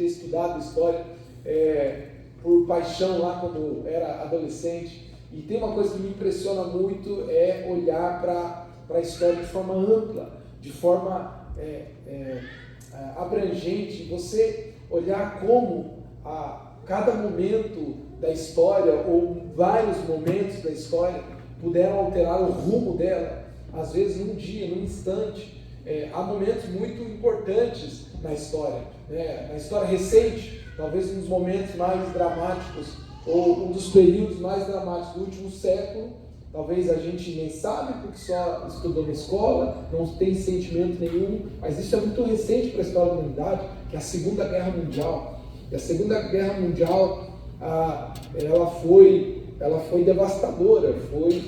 estudado história por paixão lá quando era adolescente, e tem uma coisa que me impressiona muito, é olhar para a história de forma ampla, de forma abrangente, você olhar como a cada momento da história, ou vários momentos da história, puderam alterar o rumo dela, às vezes num dia, num instante. Há momentos muito importantes na história, né? Na história recente, talvez um dos momentos mais dramáticos, ou um dos períodos mais dramáticos do último século. Talvez a gente nem sabe, porque só estudou na escola, não tem sentimento nenhum, mas isso é muito recente para a história da humanidade, que é a Segunda Guerra Mundial. E a Segunda Guerra Mundial, ela foi devastadora, foi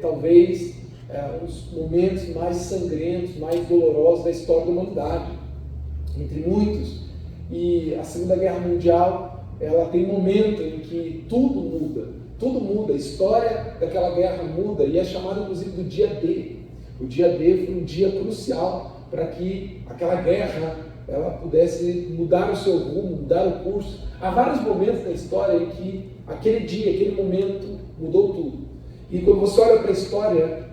talvez os momentos mais sangrentos, mais dolorosos da história da humanidade, entre muitos. E a Segunda Guerra Mundial, ela tem um momento em que tudo muda, a história daquela guerra muda, e é chamado inclusive do dia D. O dia D foi um dia crucial para que aquela guerra ela pudesse mudar o seu rumo, mudar o curso. Há vários momentos na história em que aquele dia, aquele momento mudou tudo. E quando você olha para a história,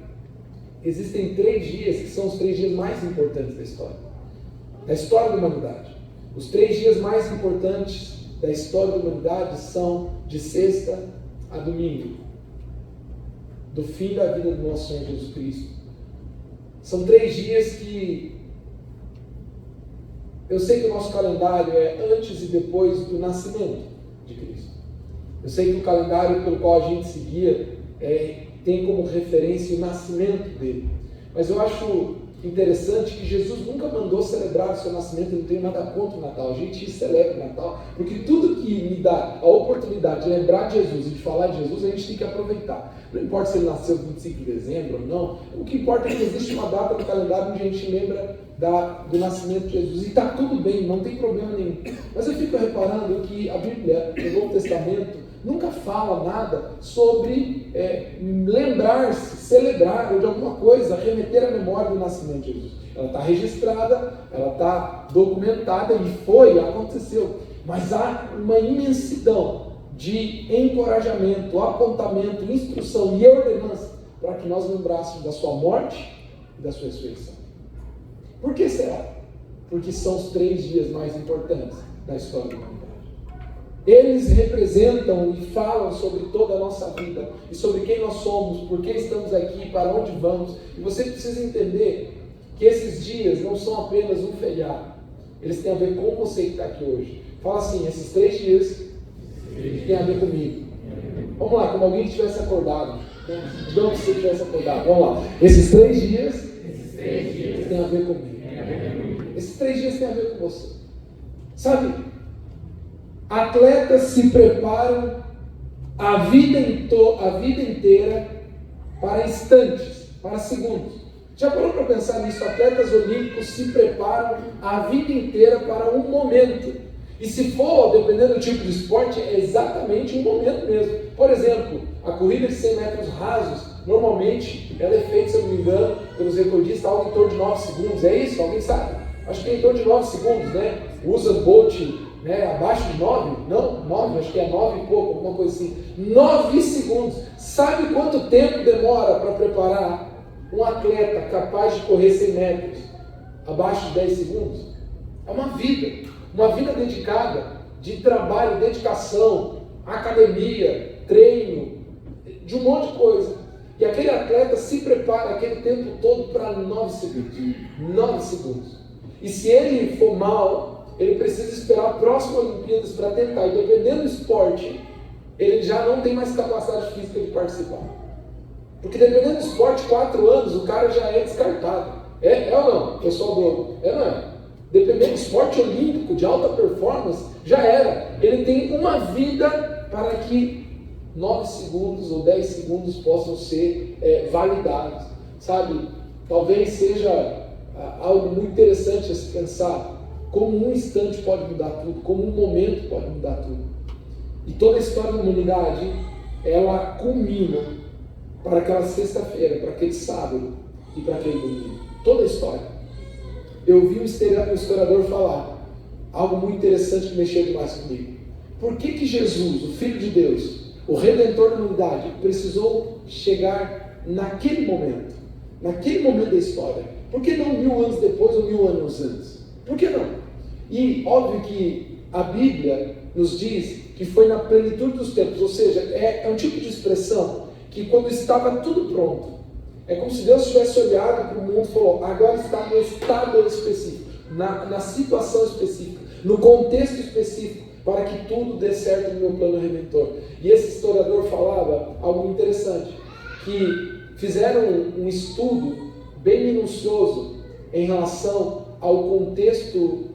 existem 3 dias que são os 3 dias mais importantes da história da humanidade. Os 3 dias mais importantes da história da humanidade são de sexta a domingo, do fim da vida do nosso Senhor Jesus Cristo. São 3 dias que eu sei que o nosso calendário é antes e depois do nascimento de Cristo. Eu sei que o calendário pelo qual a gente seguia tem como referência o nascimento dele. Mas eu acho interessante que Jesus nunca mandou celebrar o seu nascimento. Eu não tenho nada contra o Natal, a gente celebra o Natal, porque tudo que me dá a oportunidade de lembrar de Jesus e de falar de Jesus, a gente tem que aproveitar. Não importa se ele nasceu 25 de dezembro ou não, o que importa é que existe uma data no calendário onde a gente lembra do nascimento de Jesus, e está tudo bem, não tem problema nenhum. Mas eu fico reparando que a Bíblia, no Novo Testamento, nunca fala nada sobre lembrar-se, celebrar ou de alguma coisa, remeter à memória do nascimento de Jesus. Ela está registrada, ela está documentada e aconteceu. Mas há uma imensidão de encorajamento, apontamento, instrução e ordenança para que nós lembrássemos da sua morte e da sua ressurreição. Por que será? Porque são os 3 dias mais importantes da história da humanidade. Eles representam e falam sobre toda a nossa vida, e sobre quem nós somos, por que estamos aqui, para onde vamos. E você precisa entender que esses dias não são apenas um feriado, eles têm a ver com você que está aqui hoje. Fala assim: esses 3 dias têm a ver comigo. Vamos lá, como alguém tivesse acordado. Digamos que você tivesse acordado. Vamos lá. Esses 3 dias têm a ver comigo. Esses 3 dias têm a ver com você. Sabe? Atletas se preparam a vida inteira para instantes, para segundos. Já parou para pensar nisso? Atletas olímpicos se preparam a vida inteira para um momento. E se for, dependendo do tipo de esporte, é exatamente um momento mesmo. Por exemplo, a corrida de 100 metros rasos, normalmente ela é feita, se eu não me engano, pelos recordistas, algo em torno de 9 segundos. É isso? Alguém sabe? Acho que é em torno de 9 segundos, né? O Usain Bolt, abaixo de 9? Não, 9, acho que é 9 e pouco, alguma coisa assim. 9 segundos. Sabe quanto tempo demora para preparar um atleta capaz de correr 100 metros abaixo de 10 segundos? É uma vida dedicada, de trabalho, dedicação, academia, treino, de um monte de coisa. E aquele atleta se prepara aquele tempo todo para 9 segundos. 9 segundos. E se ele for mal, ele precisa esperar a próxima Olimpíadas para tentar. E dependendo do esporte, ele já não tem mais capacidade física de participar. Porque dependendo do esporte, 4 anos, o cara já é descartado. É ou não? Pessoal não é? Dependendo do esporte olímpico, de alta performance, já era. Ele tem uma vida para que 9 segundos ou 10 segundos possam ser validados. Sabe? Talvez seja algo muito interessante a se pensar. Como um instante pode mudar tudo, como um momento pode mudar tudo. E toda a história da humanidade, ela culmina para aquela sexta-feira, para aquele sábado e para aquele domingo. Toda a história. Eu vi um historiador falar algo muito interessante que mexeu demais comigo. Por que Jesus, o Filho de Deus, o Redentor da humanidade, precisou chegar naquele momento da história? Por que não 1000 anos depois ou 1000 anos antes? Por que não? E óbvio que a Bíblia nos diz que foi na plenitude dos tempos, ou seja, é um tipo de expressão que quando estava tudo pronto, é como se Deus tivesse olhado para o mundo e falou, agora está no estado específico, na situação específica, no contexto específico, para que tudo dê certo no meu plano redentor. E esse historiador falava algo interessante, que fizeram um estudo bem minucioso em relação ao contexto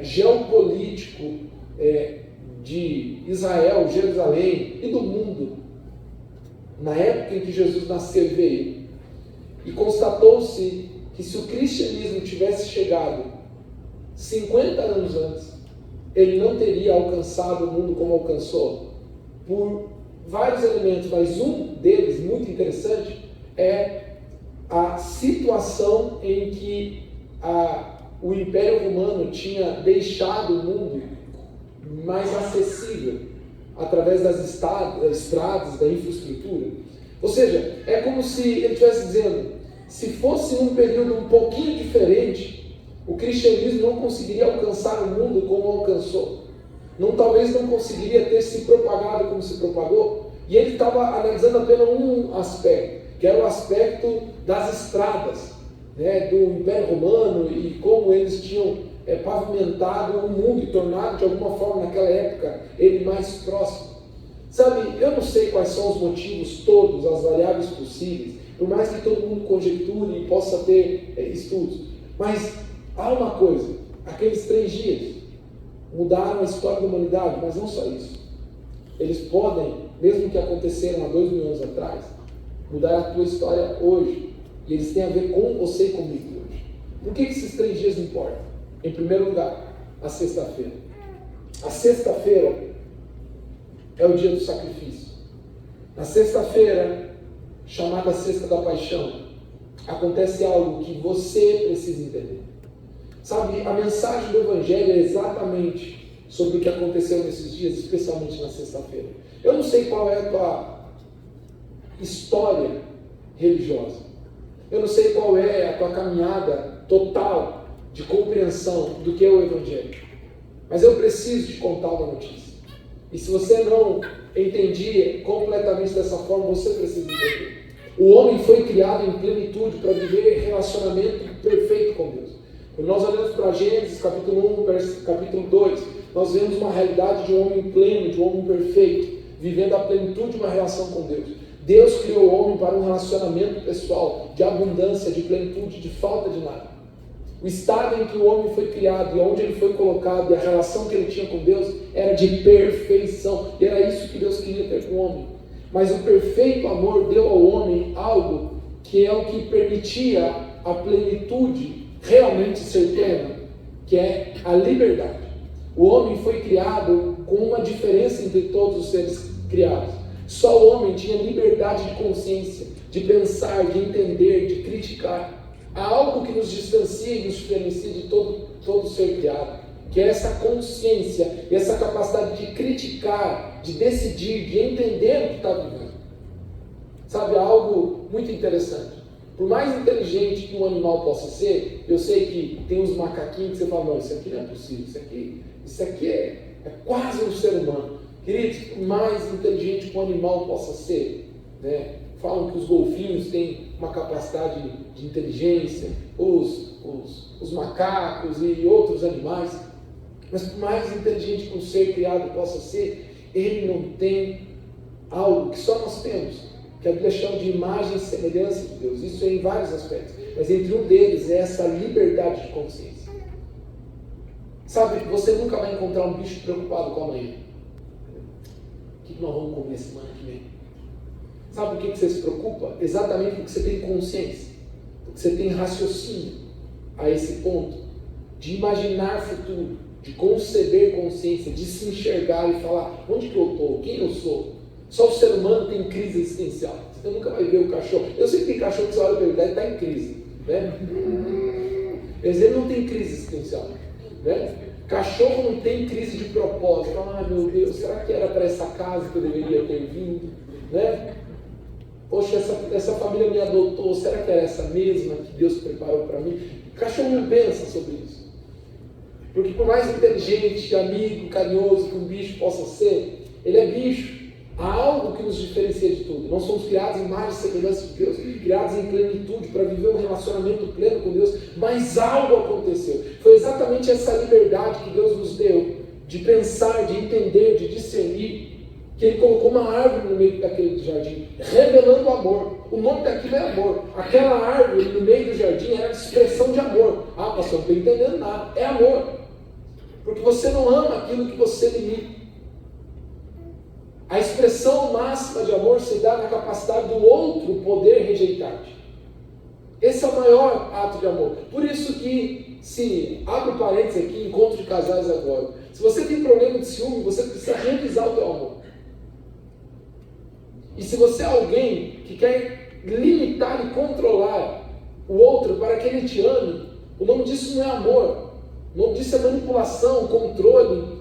geopolítico de Israel, Jerusalém e do mundo, na época em que Jesus nasceu e veio. E constatou-se que se o cristianismo tivesse chegado 50 anos antes, ele não teria alcançado o mundo como alcançou, por vários elementos, mas um deles, muito interessante, é a situação em que o Império Romano tinha deixado o mundo mais acessível através das estradas, da infraestrutura. Ou seja, é como se ele estivesse dizendo, se fosse num período um pouquinho diferente, o cristianismo não conseguiria alcançar o mundo como alcançou. Talvez não conseguiria ter se propagado como se propagou. E ele estava analisando apenas um aspecto, que era o aspecto das estradas, né, do Império Romano e como eles tinham pavimentado o mundo e tornado de alguma forma naquela época ele mais próximo. Sabe, eu não sei quais são os motivos todos, as variáveis possíveis, por mais que todo mundo conjecture e possa ter estudos, mas há uma coisa, aqueles 3 dias mudaram a história da humanidade, mas não só isso. Eles podem, mesmo que aconteceram há 2000 anos atrás, mudar a tua história hoje. E eles têm a ver com você e comigo hoje. Por que esses 3 dias importam? Em primeiro lugar, a sexta-feira. A sexta-feira é o dia do sacrifício. Na sexta-feira, chamada Sexta da Paixão, acontece algo que você precisa entender. Sabe, a mensagem do Evangelho é exatamente sobre o que aconteceu nesses dias, especialmente na sexta-feira. Eu não sei qual é a tua história religiosa. Eu não sei qual é a tua caminhada total de compreensão do que é o Evangelho. Mas eu preciso te contar uma notícia. E se você não entendia completamente dessa forma, você precisa entender. O homem foi criado em plenitude para viver relacionamento perfeito com Deus. Quando nós olhamos para Gênesis, capítulo 1, capítulo 2, nós vemos uma realidade de um homem pleno, de um homem perfeito, vivendo a plenitude de uma relação com Deus. Deus criou o homem para um relacionamento pessoal, de abundância, de plenitude, de falta de nada. O estado em que o homem foi criado e onde ele foi colocado e a relação que ele tinha com Deus era de perfeição. E era isso que Deus queria ter com o homem. Mas o perfeito amor deu ao homem algo que é o que permitia a plenitude realmente ser plena, que é a liberdade. O homem foi criado com uma diferença entre todos os seres criados. Só o homem tinha liberdade de consciência, de pensar, de entender, de criticar. Há algo que nos distancia e nos diferencia de todo ser criado, que é essa consciência e essa capacidade de criticar, de decidir, de entender o que está vivendo. Sabe, algo muito interessante. Por mais inteligente que um animal possa ser, eu sei que tem uns macaquinhos que você fala, não, isso aqui não é possível, isso aqui é quase um ser humano. Queridos, por mais inteligente que um animal possa ser, né? Falam que os golfinhos têm uma capacidade de inteligência, os macacos e outros animais, mas por mais inteligente que um ser criado possa ser, ele não tem algo que só nós temos, que a Bíblia chama de imagem e semelhança de Deus. Isso é em vários aspectos, mas entre um deles é essa liberdade de consciência. Sabe, você nunca vai encontrar um bicho preocupado com amanhã. O que nós vamos comer semana que vem? Sabe por que você se preocupa? Exatamente porque você tem consciência, porque você tem raciocínio a esse ponto, de imaginar futuro, de conceber consciência, de se enxergar e falar, onde que eu estou? Quem eu sou? Só o ser humano tem crise existencial. Você nunca vai ver o cachorro. Eu sei que tem cachorro que você olha para ele e está em crise, né? Mas ele não tem crise existencial. Né? Cachorro não tem crise de propósito. Ah, meu Deus, será que era para essa casa que eu deveria ter vindo? Né? Poxa, essa família me adotou, será que era essa mesma que Deus preparou para mim? O cachorro não pensa sobre isso. Porque por mais inteligente, amigo, carinhoso que um bicho possa ser, ele é bicho. Há algo que nos diferencia de tudo. Nós somos criados em imagem e semelhança de Deus, criados em plenitude para viver um relacionamento pleno com Deus, mas algo aconteceu. Foi exatamente essa liberdade que Deus nos deu de pensar, de entender, de discernir, que Ele colocou uma árvore no meio daquele jardim, revelando o amor. O nome daquilo é amor. Aquela árvore no meio do jardim era expressão de amor. Ah, pastor, não estou entendendo nada. É amor. Porque você não ama aquilo que você limita. A expressão máxima de amor se dá na capacidade do outro poder rejeitar-te. Esse é o maior ato de amor. Por isso que, se abre parênteses aqui, encontro de casais agora. Se você tem problema de ciúme, você precisa revisar o teu amor. E se você é alguém que quer limitar e controlar o outro para que ele te ame, o nome disso não é amor. O nome disso é manipulação, controle,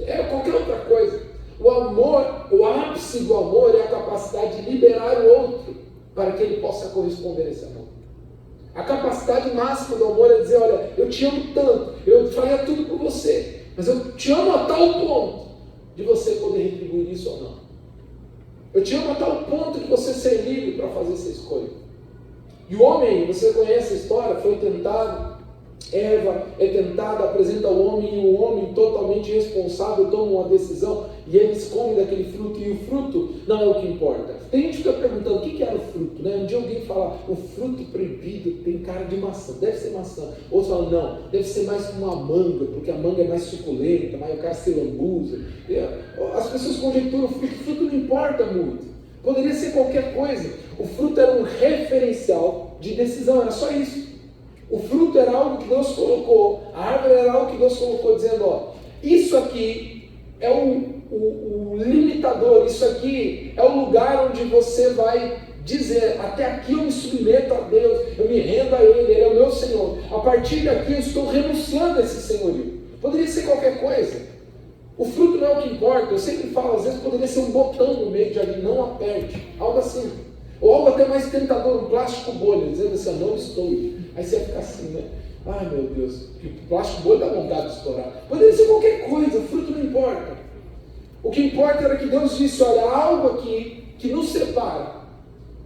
é qualquer outra coisa. O amor, o ápice do amor é a capacidade de liberar o outro para que ele possa corresponder a esse amor. A capacidade máxima do amor é dizer, olha, eu te amo tanto, eu faria tudo por você, mas eu te amo a tal ponto de você poder retribuir isso ou não. Eu te amo a tal ponto de você ser livre para fazer essa escolha. E o homem, você conhece a história, foi tentado. Eva é tentada, apresenta o homem, e o homem totalmente responsável toma uma decisão e eles comem daquele fruto, e o fruto não é o que importa. Tem gente que fica perguntando o que era o fruto, né? Um dia alguém fala, o fruto proibido tem cara de maçã, deve ser maçã. Outros falam, não, deve ser mais uma manga, porque a manga é mais suculenta, mas o cara se lambuza. As pessoas conjecturam o fruto não importa muito, poderia ser qualquer coisa. O fruto era um referencial de decisão, era só isso. O fruto era algo que Deus colocou, a árvore era algo que Deus colocou, dizendo, ó, isso aqui é o limitador, isso aqui é o lugar onde você vai dizer, até aqui eu me submeto a Deus, eu me rendo a Ele é o meu Senhor. A partir daqui eu estou renunciando a esse senhorio. Poderia ser qualquer coisa. O fruto não é o que importa, eu sempre falo, às vezes poderia ser um botão no meio de jardim, não aperte, algo assim. Ou algo até mais tentador, um plástico bolha, dizendo assim, não estou. Aí você vai ficar assim, né? Ai meu Deus, o plástico bolha dá vontade de estourar. Poderia ser qualquer coisa, o fruto não importa. O que importa era que Deus disse, olha, há algo aqui que nos separa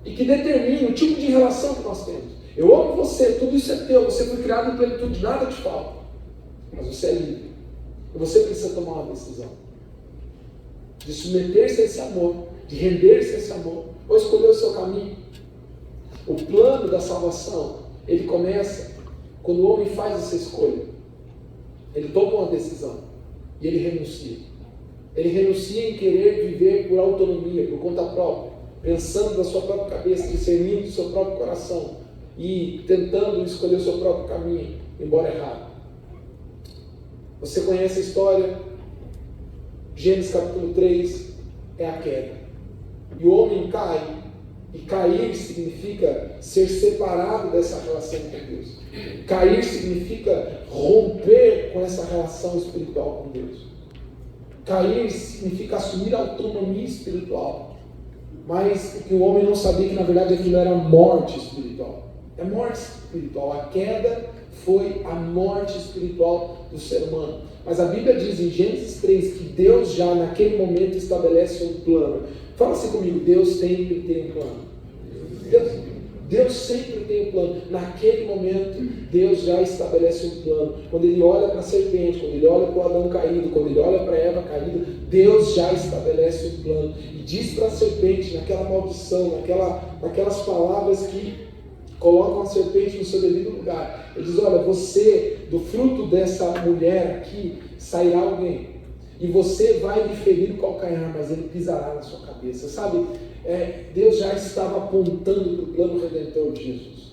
e que determina o tipo de relação que nós temos. Eu amo você, tudo isso é teu, você foi criado em plenitude, nada te falta. Mas você é livre. E você precisa tomar uma decisão. De submeter-se a esse amor, de render-se a esse amor, ou escolher o seu caminho. O plano da salvação, ele começa quando o homem faz essa escolha. Ele toma uma decisão e ele renuncia. Ele renuncia em querer viver por autonomia, por conta própria, pensando na sua própria cabeça, discernindo o seu próprio coração e tentando escolher o seu próprio caminho, embora errado. Você conhece a história? Gênesis capítulo 3 é a queda. E o homem cai. E cair significa ser separado dessa relação com Deus. Cair significa romper com essa relação espiritual com Deus. Cair significa assumir a autonomia espiritual. Mas o que o homem não sabia, que na verdade aquilo era morte espiritual. É morte espiritual. A queda foi a morte espiritual do ser humano. Mas a Bíblia diz em Gênesis 3 que Deus já naquele momento estabelece um plano. Fala assim comigo, Deus sempre tem um plano. Deus sempre tem um plano. Naquele momento, Deus já estabelece um plano. Quando Ele olha para a serpente, quando Ele olha para o Adão caído, quando Ele olha para a Eva caída, Deus já estabelece um plano. E diz para a serpente, naquela maldição, naquelas palavras que colocam a serpente no seu devido lugar. Ele diz, olha, você, do fruto dessa mulher aqui, sairá alguém. E você vai lhe ferir o calcanhar, mas ele pisará na sua cabeça. Sabe, Deus já estava apontando para o plano redentor de Jesus.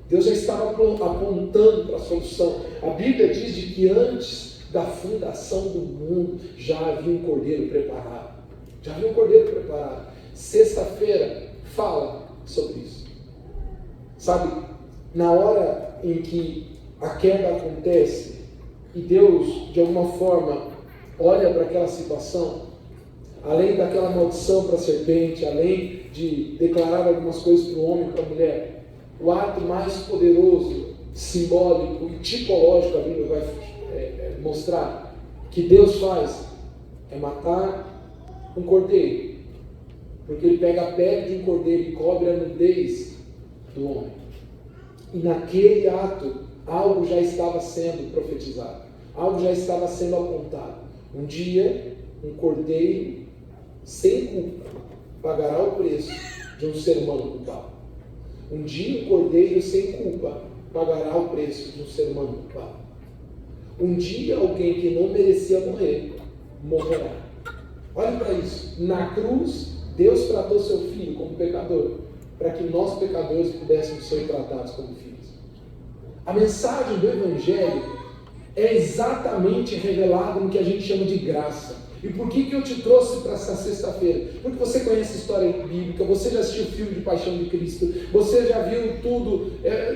Deus já estava apontando para a solução. A Bíblia diz de que antes da fundação do mundo já havia um cordeiro preparado. Já havia um cordeiro preparado. Sexta-feira fala sobre isso. Sabe, na hora em que a queda acontece, E Deus, de alguma forma, olha para aquela situação, além daquela maldição para a serpente, além de declarar algumas coisas para o homem e para a mulher, o ato mais poderoso, simbólico e tipológico, a Bíblia vai mostrar, que Deus faz, é matar um cordeiro, porque ele pega a pele de um cordeiro e cobre a nudez do homem. E naquele ato, algo já estava sendo profetizado, algo já estava sendo apontado. Um dia, um cordeiro sem culpa pagará o preço de um ser humano culpado. Um dia, um cordeiro sem culpa pagará o preço de um ser humano culpado. Um dia, alguém que não merecia morrer, morrerá. Olha para isso. Na cruz, Deus tratou seu filho como pecador, para que nós, pecadores, pudéssemos ser tratados como filhos. A mensagem do Evangelho é exatamente revelada no que a gente chama de graça. E por que eu te trouxe para essa sexta-feira? Porque você conhece a história bíblica, você já assistiu o filme de Paixão de Cristo, você já viu tudo,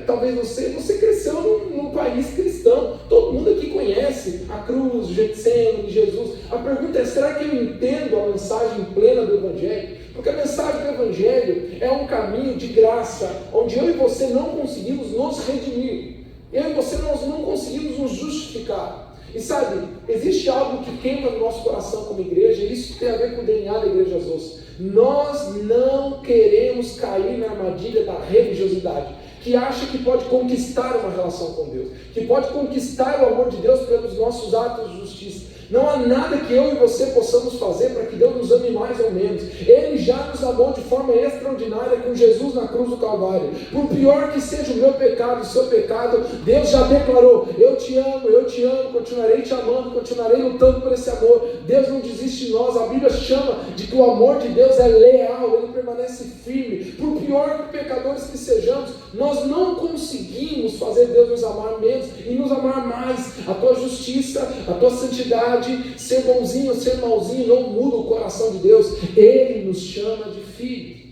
talvez você cresceu num país cristão, todo mundo aqui conhece a cruz, o Getsemane, Jesus. A pergunta é, será que eu entendo a mensagem plena do Evangelho? Porque a mensagem do Evangelho é um caminho de graça, onde eu e você não conseguimos nos redimir, eu e você nós não conseguimos nos justificar. E sabe, existe algo que queima no nosso coração como igreja, e isso tem a ver com o DNA da Igreja Azul. Nós não queremos cair na armadilha da religiosidade, que acha que pode conquistar uma relação com Deus, que pode conquistar o amor de Deus pelos nossos atos de justiça. Não há nada que eu e você possamos fazer para que Deus nos ame mais ou menos. Ele já nos amou de forma extraordinária com Jesus na cruz do Calvário. Por pior que seja o meu pecado, o seu pecado, Deus já declarou: eu te amo, continuarei te amando, continuarei lutando por esse amor. Deus não desiste de nós. A Bíblia chama de que o amor de Deus é leal, ele permanece firme. Por pior que pecadores que sejamos, nós não conseguimos fazer Deus nos amar menos e nos amar mais. A tua justiça, a tua santidade, ser bonzinho, ser malzinho, não muda o coração de Deus. Ele nos chama de filhos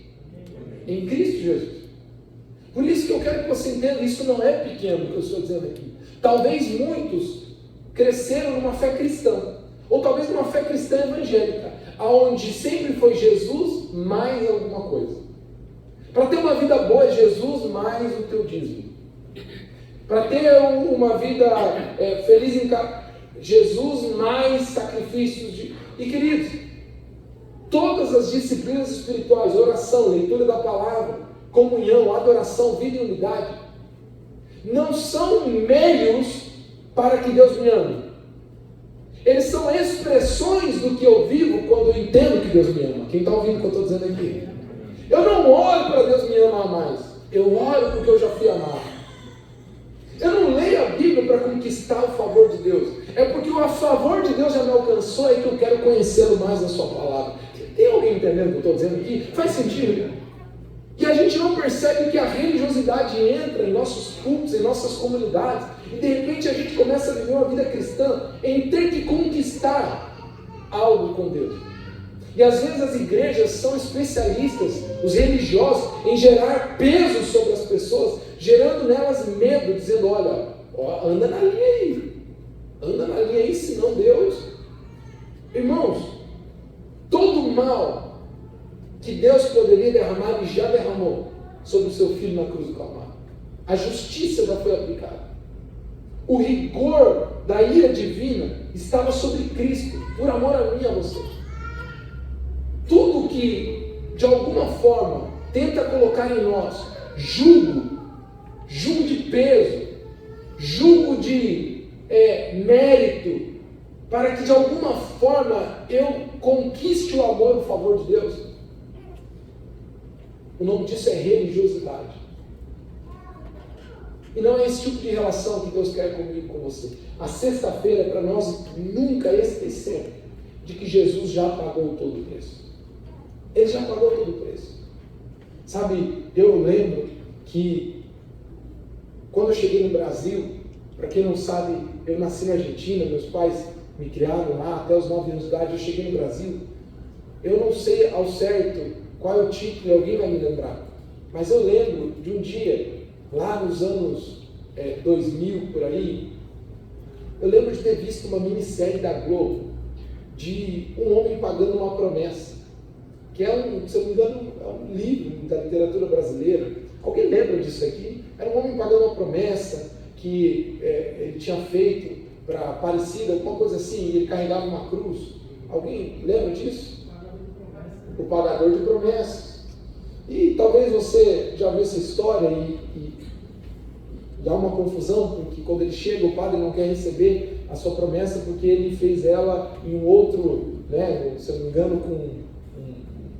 em Cristo Jesus. Por isso que eu quero que você entenda, isso não é pequeno o que eu estou dizendo aqui. Talvez muitos cresceram numa fé cristã, ou talvez numa fé cristã evangélica, onde sempre foi Jesus mais alguma coisa. Para ter uma vida boa é Jesus mais o teu dízimo. Para ter uma vida feliz em casa, Jesus mais sacrifícios. E queridos, todas as disciplinas espirituais, oração, leitura da palavra, comunhão, adoração, vida em unidade, não são meios para que Deus me ame. Eles são expressões do que eu vivo quando eu entendo que Deus me ama. Quem está ouvindo o que eu estou dizendo aqui? Eu não oro para Deus me amar mais. Eu oro porque eu já fui amado. Eu não leio a Bíblia para conquistar o favor de Deus. É porque o favor de Deus já me alcançou e que eu quero conhecê-lo mais na sua palavra. Tem alguém entendendo o que eu estou dizendo aqui? Faz sentido? E a gente não percebe que a religiosidade entra em nossos cultos, em nossas comunidades, e de repente a gente começa a viver uma vida cristã em ter que conquistar algo com Deus. E às vezes as igrejas são especialistas, os religiosos, em gerar peso sobre as pessoas, gerando nelas medo, dizendo: olha, anda na linha aí, senão Deus. Irmãos, todo o mal que Deus poderia derramar, Ele já derramou sobre o seu Filho na cruz do Calvário. A justiça já foi aplicada. O rigor da ira divina estava sobre Cristo, por amor a mim e a você. Tudo que, de alguma forma, tenta colocar em nós julgo de peso, julgo de mérito, para que de alguma forma eu conquiste o amor e o favor de Deus, o nome disso é religiosidade. E não é esse tipo de relação que Deus quer comigo e com você. A sexta-feira é para nós nunca esquecer de que Jesus já pagou todo o preço. Ele já pagou todo o preço. Sabe, eu lembro que quando eu cheguei no Brasil, para quem não sabe, eu nasci na Argentina, meus pais me criaram lá até os 9 anos de idade. Eu cheguei no Brasil, eu não sei ao certo qual é o título, alguém vai me lembrar, mas eu lembro de um dia, lá nos anos 2000, por aí, Eu lembro de ter visto uma minissérie da Globo de um homem pagando uma promessa, que é se eu não me engano, é um livro da literatura brasileira. Alguém lembra disso aqui? Era um homem pagando uma promessa que ele tinha feito para Aparecida, alguma coisa assim, e ele carregava uma cruz. Alguém lembra disso? O pagador de promessas. E talvez você já viu essa história e há uma confusão, porque quando ele chega, o padre não quer receber a sua promessa porque ele fez ela em um outro, né, se eu não me engano, com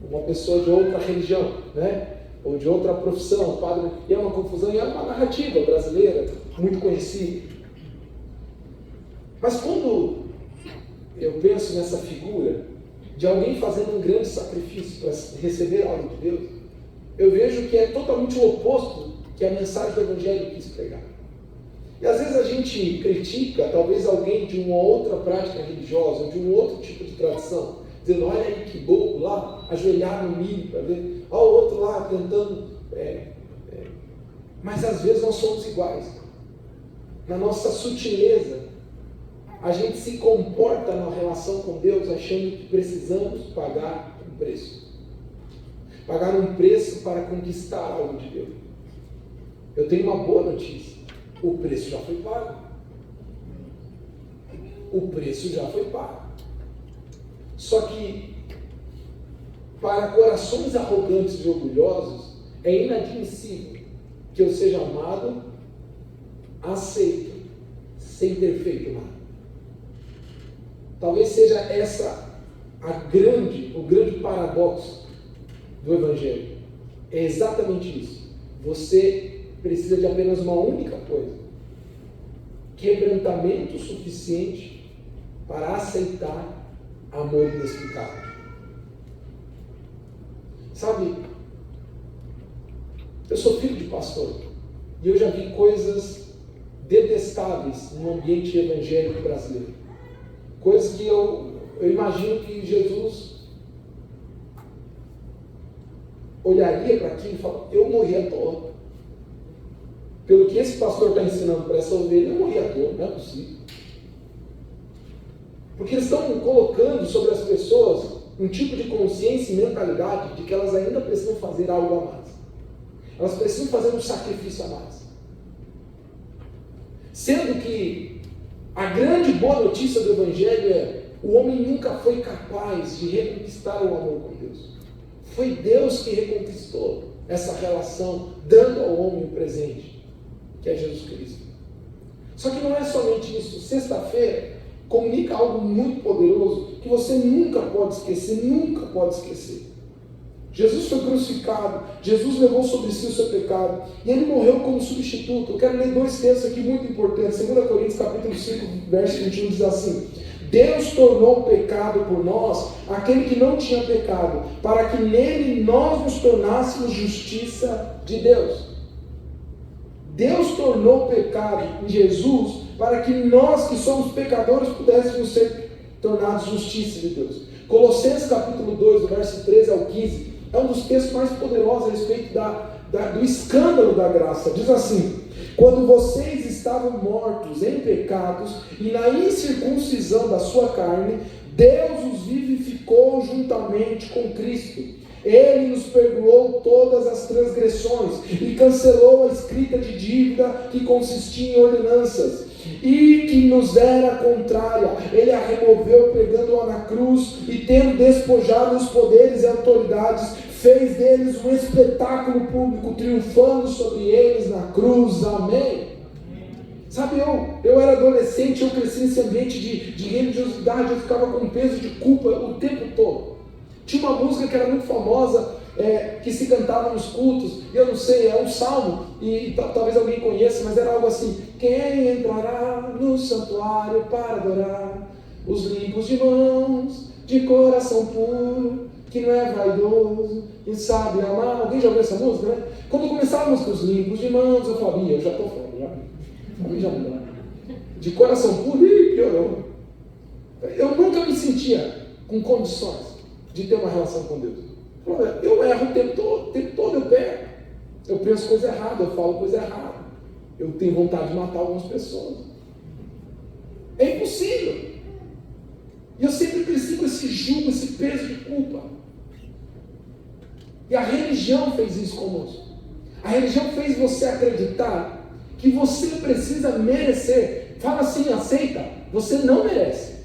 uma pessoa de outra religião, né, ou de outra profissão. O padre, e é uma confusão, e é uma narrativa brasileira muito conhecida. Mas quando eu penso nessa figura de alguém fazendo um grande sacrifício para receber algo de Deus, eu vejo que é totalmente o oposto que a mensagem do Evangelho quis pregar. E às vezes a gente critica talvez alguém de uma outra prática religiosa, ou de um outro tipo de tradição, dizendo, olha aí que bobo lá, ajoelhar no milho para ver, olha o outro lá tentando. Mas às vezes nós somos iguais. Na nossa sutileza, a gente se comporta na relação com Deus achando que precisamos pagar um preço. Pagar um preço para conquistar algo de Deus. Eu tenho uma boa notícia. O preço já foi pago. O preço já foi pago. Só que, para corações arrogantes e orgulhosos, é inadmissível que eu seja amado, aceito, sem ter feito nada. Talvez seja essa o grande paradoxo do Evangelho. É exatamente isso. Você precisa de apenas uma única coisa: quebrantamento suficiente para aceitar amor inexplicável. Sabe, eu sou filho de pastor e eu já vi coisas detestáveis no ambiente evangélico brasileiro. Coisas que eu imagino que Jesus olharia para aquilo e falaria, eu morri à toa. Pelo que esse pastor está ensinando para essa ovelha, eu morri à toa, não é possível. Porque eles estão colocando sobre as pessoas um tipo de consciência e mentalidade de que elas ainda precisam fazer algo a mais. Elas precisam fazer um sacrifício a mais. Sendo que a grande boa notícia do Evangelho é: o homem nunca foi capaz de reconquistar o amor com Deus. Foi Deus que reconquistou essa relação, dando ao homem o presente, que é Jesus Cristo. Só que não é somente isso. Sexta-feira comunica algo muito poderoso que você nunca pode esquecer, nunca pode esquecer. Jesus foi crucificado, Jesus levou sobre si o seu pecado, e ele morreu como substituto. Eu quero ler dois textos aqui muito importantes. 2 Coríntios capítulo 5, verso 21 diz assim: Deus tornou pecado por nós aquele que não tinha pecado, para que nele nós nos tornássemos justiça de Deus. Deus tornou pecado em Jesus para que nós que somos pecadores pudéssemos ser tornados justiça de Deus. Colossenses capítulo 2, do verso 13 ao 15, é um dos textos mais poderosos a respeito do escândalo da graça. Diz assim: quando vocês estavam mortos em pecados e na incircuncisão da sua carne, Deus os vivificou juntamente com Cristo. Ele nos perdoou todas as transgressões e cancelou a escrita de dívida que consistia em ordenanças e que nos era contrária. Ele a removeu pregando-a na cruz e, tendo despojado os poderes e autoridades, fez deles um espetáculo público, triunfando sobre eles na cruz. Amém? Sabe, eu era adolescente, eu cresci nesse ambiente de religiosidade, eu ficava com peso de culpa o tempo todo. Tinha uma música que era muito famosa, que se cantava nos cultos, e eu não sei, é um salmo, e talvez alguém conheça, mas era algo assim: quem entrará no santuário para adorar, os limpos de mãos, de coração puro, que não é vaidoso e sabe amar. Alguém já ouviu essa música, né? Quando começava a música, os limpos de mãos, eu falava, eu já estou fora, já mudou. De coração puro, piorou. Eu nunca me sentia com condições de ter uma relação com Deus. Eu erro o tempo todo eu pego. Eu penso coisa errada, eu falo coisa errada. Eu tenho vontade de matar algumas pessoas. impossível. E eu sempre cresci com esse jugo, esse peso de culpa. E a religião fez isso conosco. A religião fez você acreditar que você precisa merecer. Fala assim, aceita. Você não merece.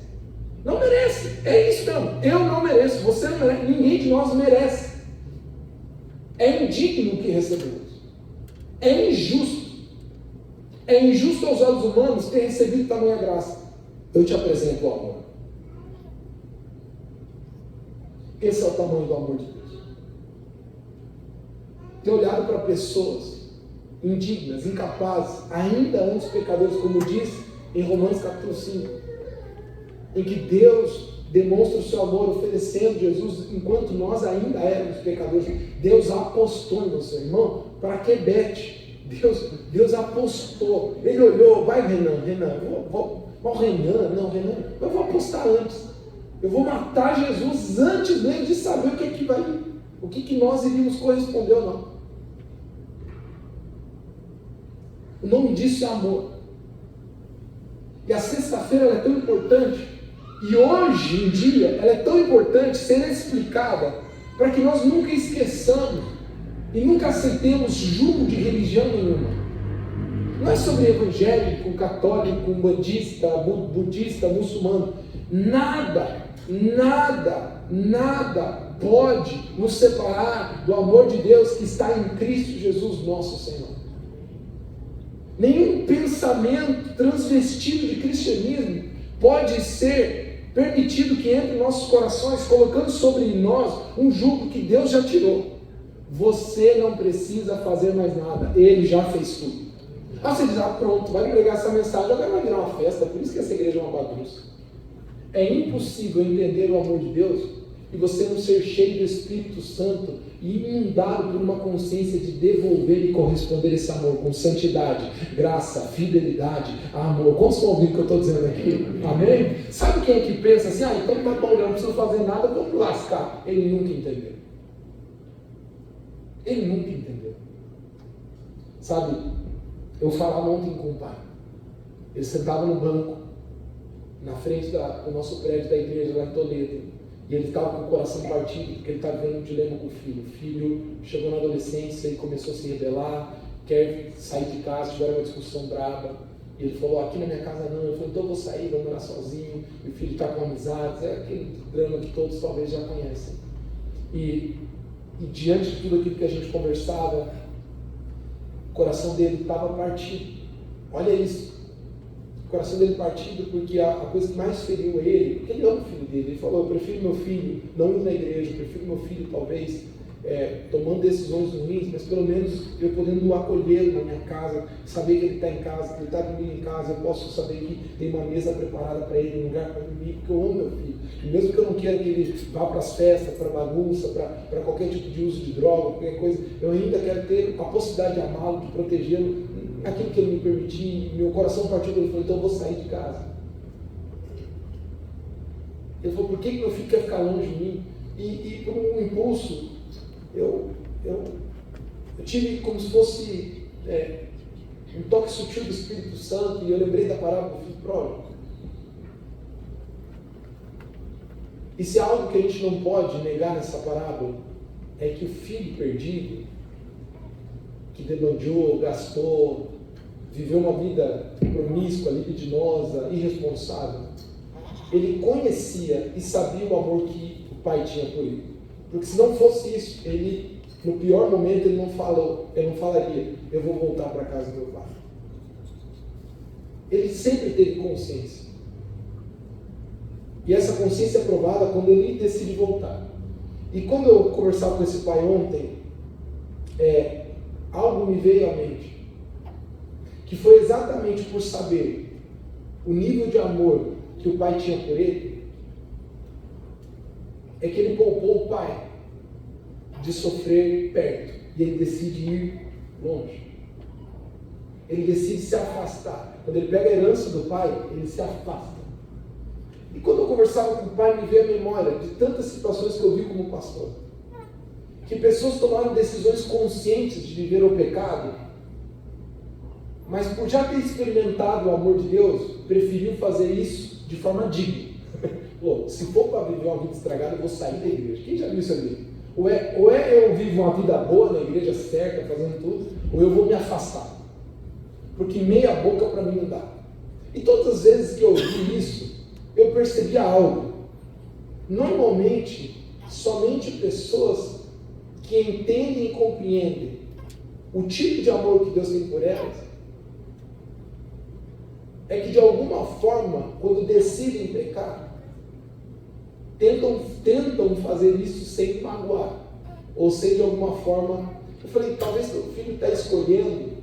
Não merece. É isso mesmo. Eu não mereço. Você não merece. Ninguém de nós merece. É indigno o que recebemos. É injusto. É injusto aos olhos humanos ter recebido tamanha graça. Eu te apresento o amor. Esse é o tamanho do amor de Deus. Ter olhado para pessoas indignas, incapazes, ainda antes pecadores, como diz em Romanos capítulo 5, em que Deus demonstra o seu amor oferecendo Jesus enquanto nós ainda éramos pecadores. Deus apostou em você, irmão, para Quebec. Deus apostou. Ele olhou, vai Renan, eu vou apostar antes. Eu vou matar Jesus antes mesmo de saber o que nós iríamos corresponder ou não. O nome disso é amor. E a sexta-feira ela é tão importante, e hoje em dia ela é tão importante ser explicada, para que nós nunca esqueçamos e nunca aceitemos jugo de religião nenhuma. Não é sobre evangélico, católico, budista, muçulmano. Nada pode nos separar do amor de Deus que está em Cristo Jesus, nosso Senhor. Nenhum pensamento transvestido de cristianismo pode ser permitido que entre em nossos corações, colocando sobre nós um jugo que Deus já tirou. Você não precisa fazer mais nada, Ele já fez tudo. Você diz, pronto, vai pregar essa mensagem, agora vai virar uma festa, por isso que essa igreja é uma bagunça. É impossível entender o amor de Deus e você não ser cheio do Espírito Santo e inundado por uma consciência de devolver e corresponder esse amor com santidade, graça, fidelidade, amor. Quantos estão ouvindo o que eu estou dizendo aqui? Amém? Sabe quem é que pensa assim, então tá bom, eu não preciso fazer nada, vamos lascar. Ele nunca entendeu. Ele nunca entendeu. Sabe, eu falava ontem com o pai. Ele sentava no banco, na frente do nosso prédio da igreja lá em Toledo. E ele estava com o coração partido, porque ele estava vendo um dilema com o filho. O filho chegou na adolescência e começou a se rebelar, quer sair de casa, tiveram uma discussão brava. E ele falou, aqui na minha casa não. Eu falei, então eu vou sair, vou morar sozinho. E o filho está com amizades, é aquele drama que todos talvez já conhecem. E diante de tudo aquilo que a gente conversava, o coração dele estava partido. Olha isso. O coração dele partido porque a coisa que mais feriu ele, porque ele ama o filho dele. Ele falou, eu prefiro meu filho não ir na igreja, eu prefiro meu filho talvez tomando decisões ruins, mas pelo menos eu podendo acolhê-lo na minha casa, saber que ele está em casa, que ele está dormindo em casa, eu posso saber que tem uma mesa preparada para ele, um lugar para dormir, porque eu amo meu filho. E mesmo que eu não queira que ele vá para as festas, para bagunça, para qualquer tipo de uso de droga, qualquer coisa, eu ainda quero ter a possibilidade de amá-lo, de protegê-lo, aquilo que ele me permitir. Meu coração partiu, ele falou, então eu vou sair de casa. Ele falou, por que meu filho quer ficar longe de mim? E por um impulso, eu tive como se fosse um toque sutil do Espírito Santo, e eu lembrei da parábola do filho pródigo. E se há algo que a gente não pode negar nessa parábola, é que o filho perdido, que debandiou, gastou, viveu uma vida promíscua, libidinosa, irresponsável, ele conhecia e sabia o amor que o pai tinha por ele. Porque se não fosse isso, ele, no pior momento, ele não falaria, eu vou voltar para a casa do meu pai. Ele sempre teve consciência. E essa consciência é provada quando ele decide voltar. E quando eu conversava com esse pai ontem, algo me veio à mente, que foi exatamente por saber o nível de amor que o pai tinha por ele, é que ele poupou o pai de sofrer perto, e ele decide ir longe. Ele decide se afastar. Quando ele pega a herança do pai, ele se afasta. E quando eu conversava com o pai, me veio a memória de tantas situações que eu vi como pastor, que pessoas tomaram decisões conscientes de viver o pecado, mas por já ter experimentado o amor de Deus, preferiu fazer isso de forma digna. Pô, se for para viver uma vida estragada, eu vou sair da igreja. Quem já viu isso ali? Ou é eu vivo uma vida boa na igreja certa, fazendo tudo, ou eu vou me afastar. Porque meia boca para mim não dá. E todas as vezes que eu ouvi isso, eu percebia algo. Normalmente, somente pessoas que entendem e compreendem o tipo de amor que Deus tem por elas, é que de alguma forma, quando decidem pecar, tentam fazer isso sem magoar, ou sem de alguma forma. Eu falei, talvez teu filho está escolhendo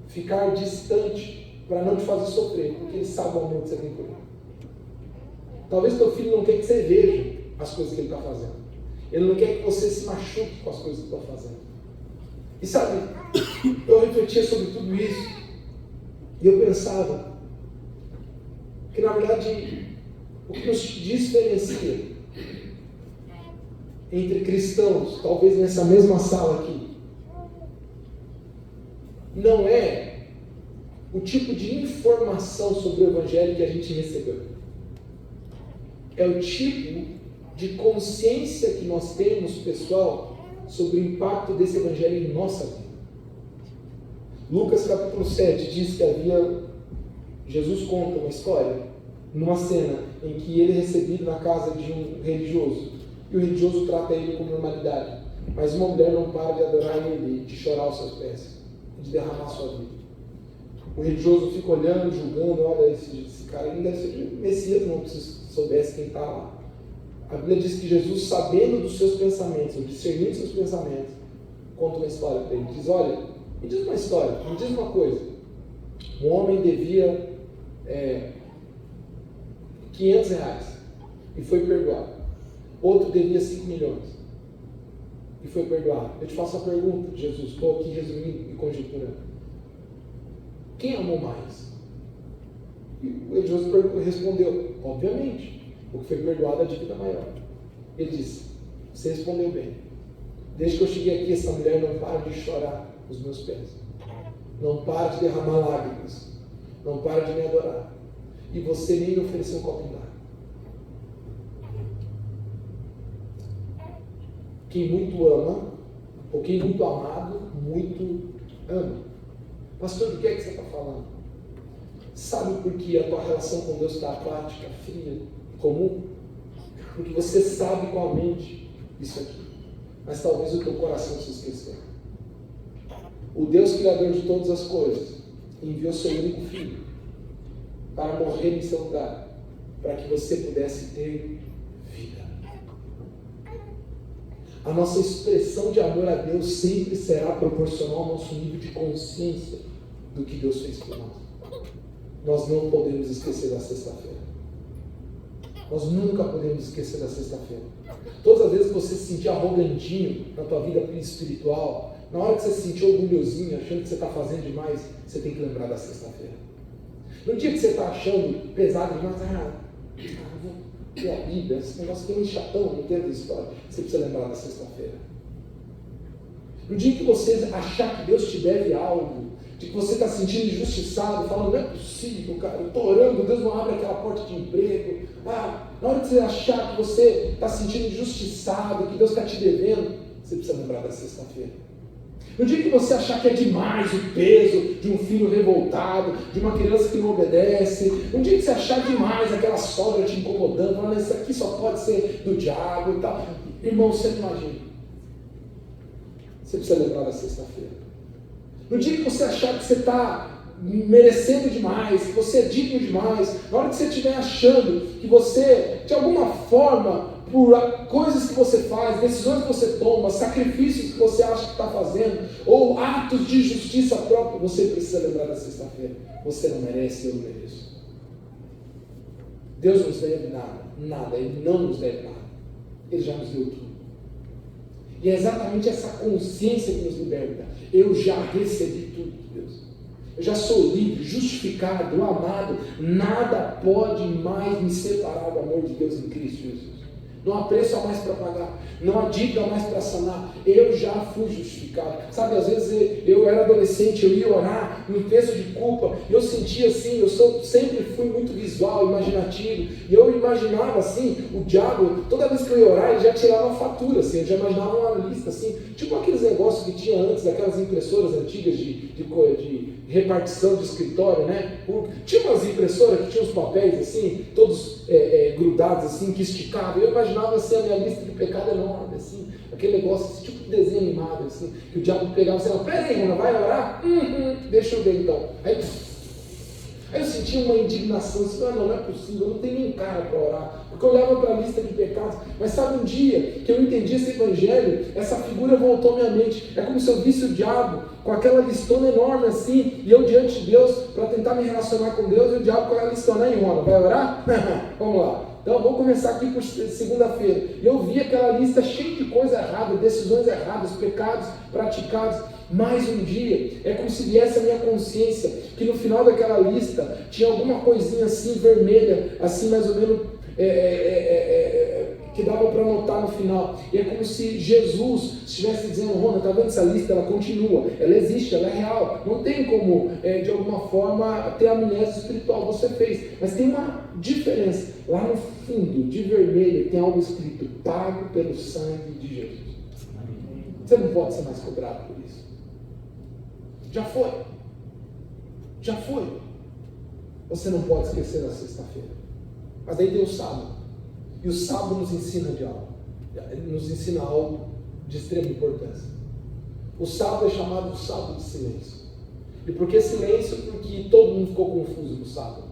ficar distante para não te fazer sofrer, porque ele sabe o amor que você tem por ele. Talvez teu filho não quer que você veja as coisas que ele está fazendo. Ele não quer que você se machuque com as coisas que está fazendo. E sabe, eu refletia sobre tudo isso e eu pensava que na verdade o que nos diferencia entre cristãos, talvez nessa mesma sala aqui, não é o tipo de informação sobre o Evangelho que a gente recebeu. É o tipo de consciência que nós temos, pessoal, sobre o impacto desse Evangelho em nossa vida. Lucas capítulo 7 diz que Jesus conta uma história, numa cena em que ele é recebido na casa de um religioso, e o religioso trata ele com normalidade, mas uma mulher não para de adorar ele, de chorar aos seus pés, de derramar a sua vida. O religioso fica olhando, julgando, olha, esse cara ainda deve ser Messias, não, se soubesse quem está lá. A Bíblia diz que Jesus, sabendo dos seus pensamentos, ou discernindo seus pensamentos, conta uma história para ele. Diz, olha, me diz uma história, me diz uma coisa. Um homem devia R$500 e foi perdoado. Outro devia 5 milhões e foi perdoado. Eu te faço a pergunta, Jesus, estou aqui resumindo e conjecturando. Quem amou mais? E Jesus respondeu, obviamente, o que foi perdoado a dívida maior. Ele disse, você respondeu bem. Desde que eu cheguei aqui, essa mulher não para de chorar os meus pés. Não para de derramar lágrimas. Não para de me adorar. E você nem me ofereceu um copo d'água. Quem muito ama, ou quem muito amado, muito ama. Pastor, do que é que você está falando? Sabe por que a tua relação com Deus está apática, fria, comum? Porque você sabe com a mente isso aqui, mas talvez o teu coração se esqueceu. O Deus Criador de todas as coisas enviou seu único Filho para morrer em seu lugar, para que você pudesse ter vida. A nossa expressão de amor a Deus sempre será proporcional ao nosso nível de consciência do que Deus fez por nós. Nós não podemos esquecer da sexta-feira. Nós nunca podemos esquecer da sexta-feira. Todas as vezes que você se sentir arrogantinho na tua vida espiritual, na hora que você se sentir orgulhosinho, achando que você está fazendo demais, você tem que lembrar da sexta-feira. No dia que você está achando pesado demais, vou ter a Bíblia, esse negócio aqui é muito chatão, não entendo a história. Você precisa lembrar da sexta-feira. No dia que você achar que Deus te deve algo, de que você está se sentindo injustiçado, falando, não é possível, cara, eu estou orando, Deus não abre aquela porta de emprego. Na hora que você achar que você está se sentindo injustiçado, que Deus está te devendo, você precisa lembrar da sexta-feira. No dia que você achar que é demais o peso de um filho revoltado, de uma criança que não obedece, no dia que você achar demais aquela sogra te incomodando, falando, isso aqui só pode ser do diabo e tal. Irmão, você não imagina. Você precisa lembrar da sexta-feira. No dia que você achar que você está merecendo demais, que você é digno demais, na hora que você estiver achando que você, de alguma forma, por coisas que você faz, decisões que você toma, sacrifícios que você acha que está fazendo, ou atos de justiça própria, você precisa lembrar da sexta-feira. Você não merece, eu não mereço. Deus nos deve nada, Ele não nos deve nada. Ele já nos deu tudo. E é exatamente essa consciência que nos liberta. Eu já recebi tudo de Deus. Eu já sou livre, justificado, amado. Nada pode mais me separar do amor de Deus em Cristo Jesus. Não há preço a mais para pagar. Não há dívida a mais para sanar. Eu já fui justificado. Sabe, às vezes eu era adolescente, eu ia orar no peso de culpa. Eu sentia assim, sempre fui muito visual, imaginativo. E eu imaginava assim, o diabo, toda vez que eu ia orar, ele já tirava uma fatura, assim, eu já imaginava uma lista, assim, tipo aqueles negócios que tinha antes, aquelas impressoras antigas de repartição de escritório, né? Tinha umas impressoras que tinham os papéis assim, todos grudados assim, que esticavam. Eu imaginava assim a minha lista de pecado enorme, assim, aquele negócio, esse tipo de desenho animado, assim, que o diabo pegava e falava, pera aí, Rona, vai orar? Deixa eu ver então. Aí eu sentia uma indignação, assim, não é possível, eu não tenho nem cara para orar, porque eu olhava para a lista de pecados, mas sabe, um dia que eu entendi esse evangelho, essa figura voltou à minha mente. É como se eu visse o diabo com aquela listona enorme assim, e eu diante de Deus, para tentar me relacionar com Deus, e o diabo com aquela listona. Aí, Rona, vai orar? Vamos lá. Então, vou começar aqui por segunda-feira. E eu vi aquela lista cheia de coisa errada, decisões erradas, pecados praticados. Mais um dia, é como se viesse a minha consciência, que no final daquela lista, tinha alguma coisinha assim, vermelha, assim mais ou menos, que dava para notar no final. E é como se Jesus estivesse dizendo, Rona, está vendo essa lista? Ela continua, ela existe, ela é real. Não tem como, de alguma forma, ter amnésia espiritual. Você fez, mas tem uma diferença. Lá no fundo, de vermelho, tem algo escrito, pago pelo sangue de Jesus. Você não pode ser mais cobrado por isso. Já foi. Já foi. Você não pode esquecer da sexta-feira. Mas aí tem o sábado. E o sábado nos ensina de algo. Nos ensina algo de extrema importância. O sábado é chamado de sábado de silêncio. E por que silêncio? Porque todo mundo ficou confuso no sábado.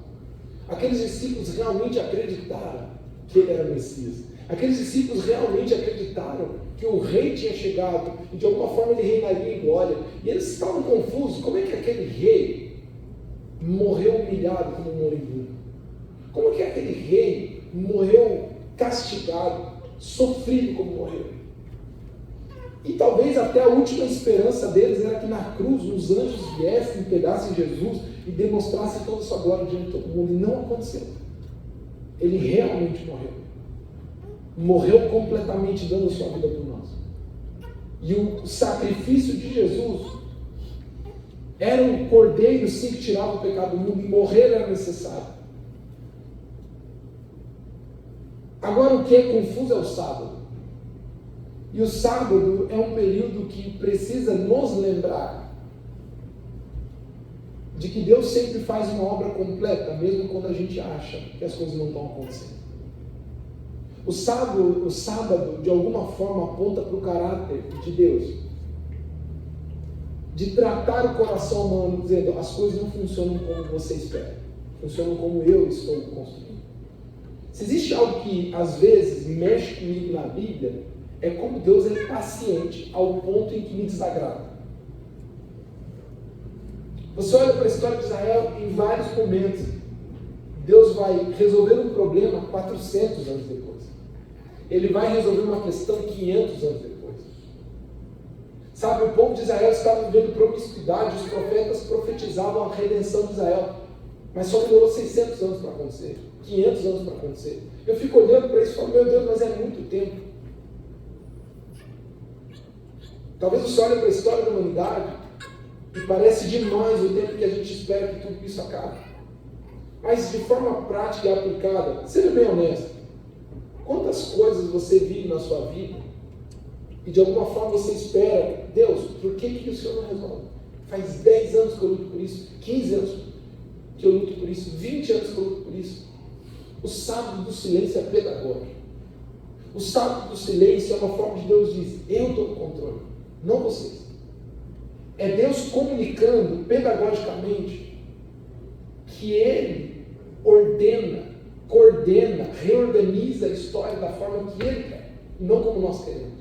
Aqueles discípulos realmente acreditaram que ele era o Messias. Aqueles discípulos realmente acreditaram que o rei tinha chegado e de alguma forma ele reinaria em glória. E eles estavam confusos. Como é que aquele rei morreu humilhado como um moribundo? Como é que aquele rei morreu castigado, sofrido como morreu? E talvez até a última esperança deles era que na cruz os anjos viessem, pegassem Jesus e demonstrassem toda a sua glória diante de todo mundo. E não aconteceu. Ele realmente morreu. Morreu completamente, dando sua vida por nós. E o sacrifício de Jesus era um cordeiro, sim, que tirava o pecado do mundo, e morrer era necessário. Agora, o que é confuso é o sábado. E o sábado é um período que precisa nos lembrar de que Deus sempre faz uma obra completa, mesmo quando a gente acha que as coisas não estão acontecendo. O sábado, de alguma forma, aponta para o caráter de Deus, de tratar o coração humano, dizendo, as coisas não funcionam como você espera, funcionam como eu estou construindo. Se existe algo que, às vezes, mexe comigo na Bíblia, é como Deus é paciente ao ponto em que me desagrada. Você olha para a história de Israel, em vários momentos, Deus vai resolver um problema 400 anos depois. Ele vai resolver uma questão 500 anos depois. Sabe, o povo de Israel estava vivendo promiscuidade, os profetas profetizavam a redenção de Israel, mas só demorou 600 anos para acontecer, 500 anos para acontecer. Eu fico olhando para isso e falo, meu Deus, mas é muito tempo. Talvez você olhe para a história da humanidade e parece demais o tempo que a gente espera que tudo isso acabe. Mas de forma prática e aplicada, seja bem honesto. Quantas coisas você vive na sua vida e de alguma forma você espera, Deus, por que o Senhor não resolve? Faz 10 anos que eu luto por isso, 15 anos que eu luto por isso, 20 anos que eu luto por isso. O sábado do silêncio é pedagógico. O sábado do silêncio é uma forma de Deus dizer, eu estou no controle, não vocês. É Deus comunicando pedagogicamente que Ele ordena, coordena, reorganiza a história da forma que Ele quer, e não como nós queremos.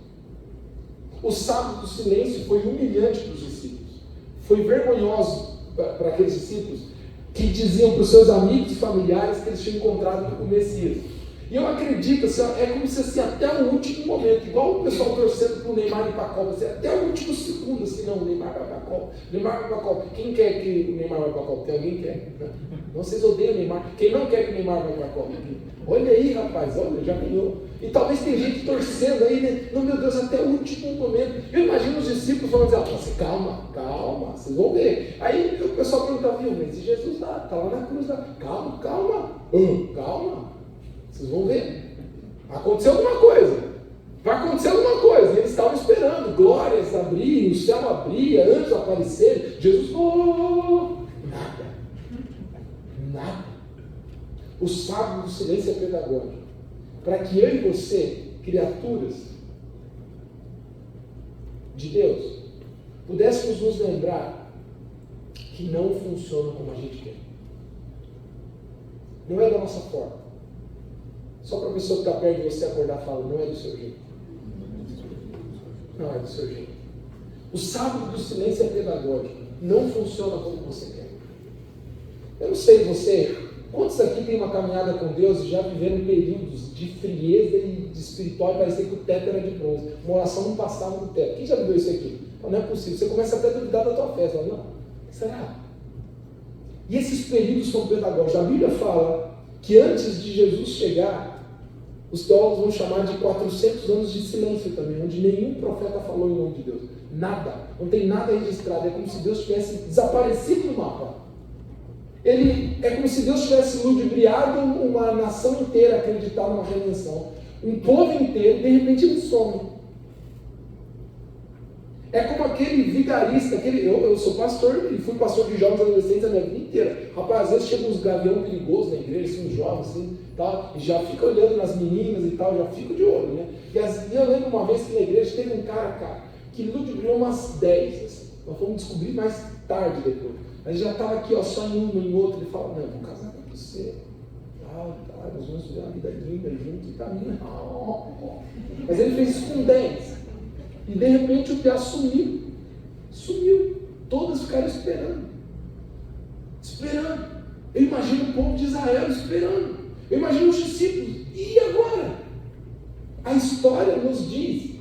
O sábado do silêncio foi humilhante para os discípulos, foi vergonhoso para aqueles discípulos que diziam para os seus amigos e familiares que eles tinham encontrado o Messias. E eu acredito, assim, é como se assim, até o último momento, igual o pessoal torcendo para o Neymar ir para a Copa, assim, até o último segundo, assim, não, o Neymar vai para a Copa, Neymar vai para a Copa. Quem quer que o Neymar vá para a Copa? Tem alguém que quer? Não, vocês odeiam o Neymar. Quem não quer que o Neymar vá para a Copa? Olha aí, rapaz, olha, já ganhou. E talvez tem gente torcendo aí, né? Não, meu Deus, até o último momento. Eu imagino os discípulos falando assim, calma, vocês vão ver. Aí o pessoal pergunta, viu, mas Jesus está lá na cruz, calma, calma. Vocês vão ver. Aconteceu alguma coisa. Vai acontecer alguma coisa. E eles estavam esperando. Glórias abrirem, o céu abria, anjos aparecerem. Jesus, nada. O sábado do silêncio é pedagógico. Para que eu e você, criaturas de Deus, pudéssemos nos lembrar que não funciona como a gente quer. Não é da nossa forma. Só para a pessoa que está perto de você acordar e falar, não é do seu jeito. Não é do seu jeito. O sábado do silêncio é pedagógico. Não funciona como você quer. Eu não sei você, quantos aqui tem uma caminhada com Deus e já viveram períodos de frieza e de espiritual e parecia que o teto era de bronze. Uma oração não passava do teto. Quem já viveu isso aqui? Não é possível. Você começa até a duvidar da tua fé. Você fala, não, será? E esses períodos são pedagógicos. A Bíblia fala que antes de Jesus chegar, os teólogos vão chamar de 400 anos de silêncio também, onde nenhum profeta falou em nome de Deus. Nada. Não tem nada registrado. É como se Deus tivesse desaparecido no mapa. É como se Deus tivesse ludibriado uma nação inteira a acreditar numa redenção. Um povo inteiro, de repente ele some. É como aquele vigarista, eu sou pastor e fui pastor de jovens adolescentes a minha vida inteira. Rapaz, às vezes chega uns gavião perigosos na igreja, assim, uns jovens assim, tal, e já fica olhando nas meninas e tal, já fico de olho, né? E eu lembro uma vez que na igreja teve um cara, que ludibriou umas 10, assim. Nós fomos descobrir mais tarde depois. Mas já estava aqui, ó, só em uma, em outra. Ele falava, não, eu vou casar com você. Nós vamos viver uma vida linda juntos e caminhar. Mas ele fez isso com 10. E de repente o piá sumiu. Todas ficaram esperando. Eu imagino o povo de Israel esperando. Eu imagino os discípulos. E agora? A história nos diz,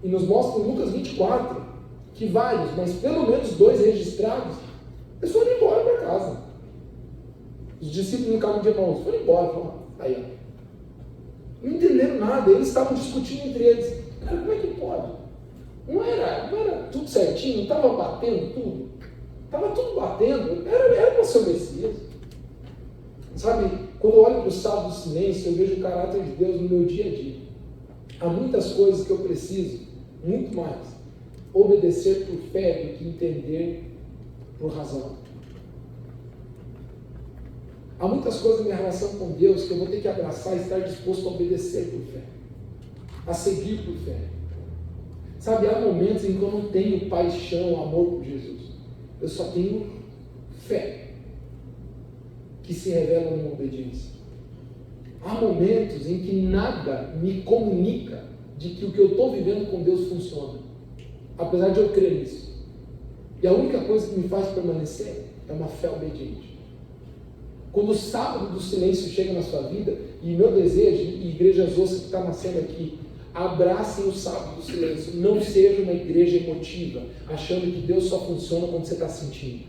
e nos mostra em Lucas 24, que vários, mas pelo menos 2 registrados, eles foram embora para casa. Os discípulos no caminho de Emaús foram embora. Falaram, aí, ó. Não entenderam nada. Eles estavam discutindo entre eles. Cara, como é que pode? Não era tudo certinho? Não estava batendo tudo? Estava tudo batendo. Era para ser o Messias. Sabe, quando eu olho para o sábado do silêncio, eu vejo o caráter de Deus no meu dia a dia. Há muitas coisas que eu preciso, muito mais, obedecer por fé do que entender por razão. Há muitas coisas na minha relação com Deus que eu vou ter que abraçar e estar disposto a obedecer por fé, a seguir por fé. Sabe, há momentos em que eu não tenho paixão, amor por Jesus. Eu só tenho fé que se revela numa obediência. Há momentos em que nada me comunica de que o que eu estou vivendo com Deus funciona, apesar de eu crer nisso. E a única coisa que me faz permanecer é uma fé obediente. Quando o sábado do silêncio chega na sua vida, e meu desejo, e Igrejas Ossas que está nascendo aqui, abracem o sábado do silêncio. Não seja uma igreja emotiva, achando que Deus só funciona quando você está sentindo.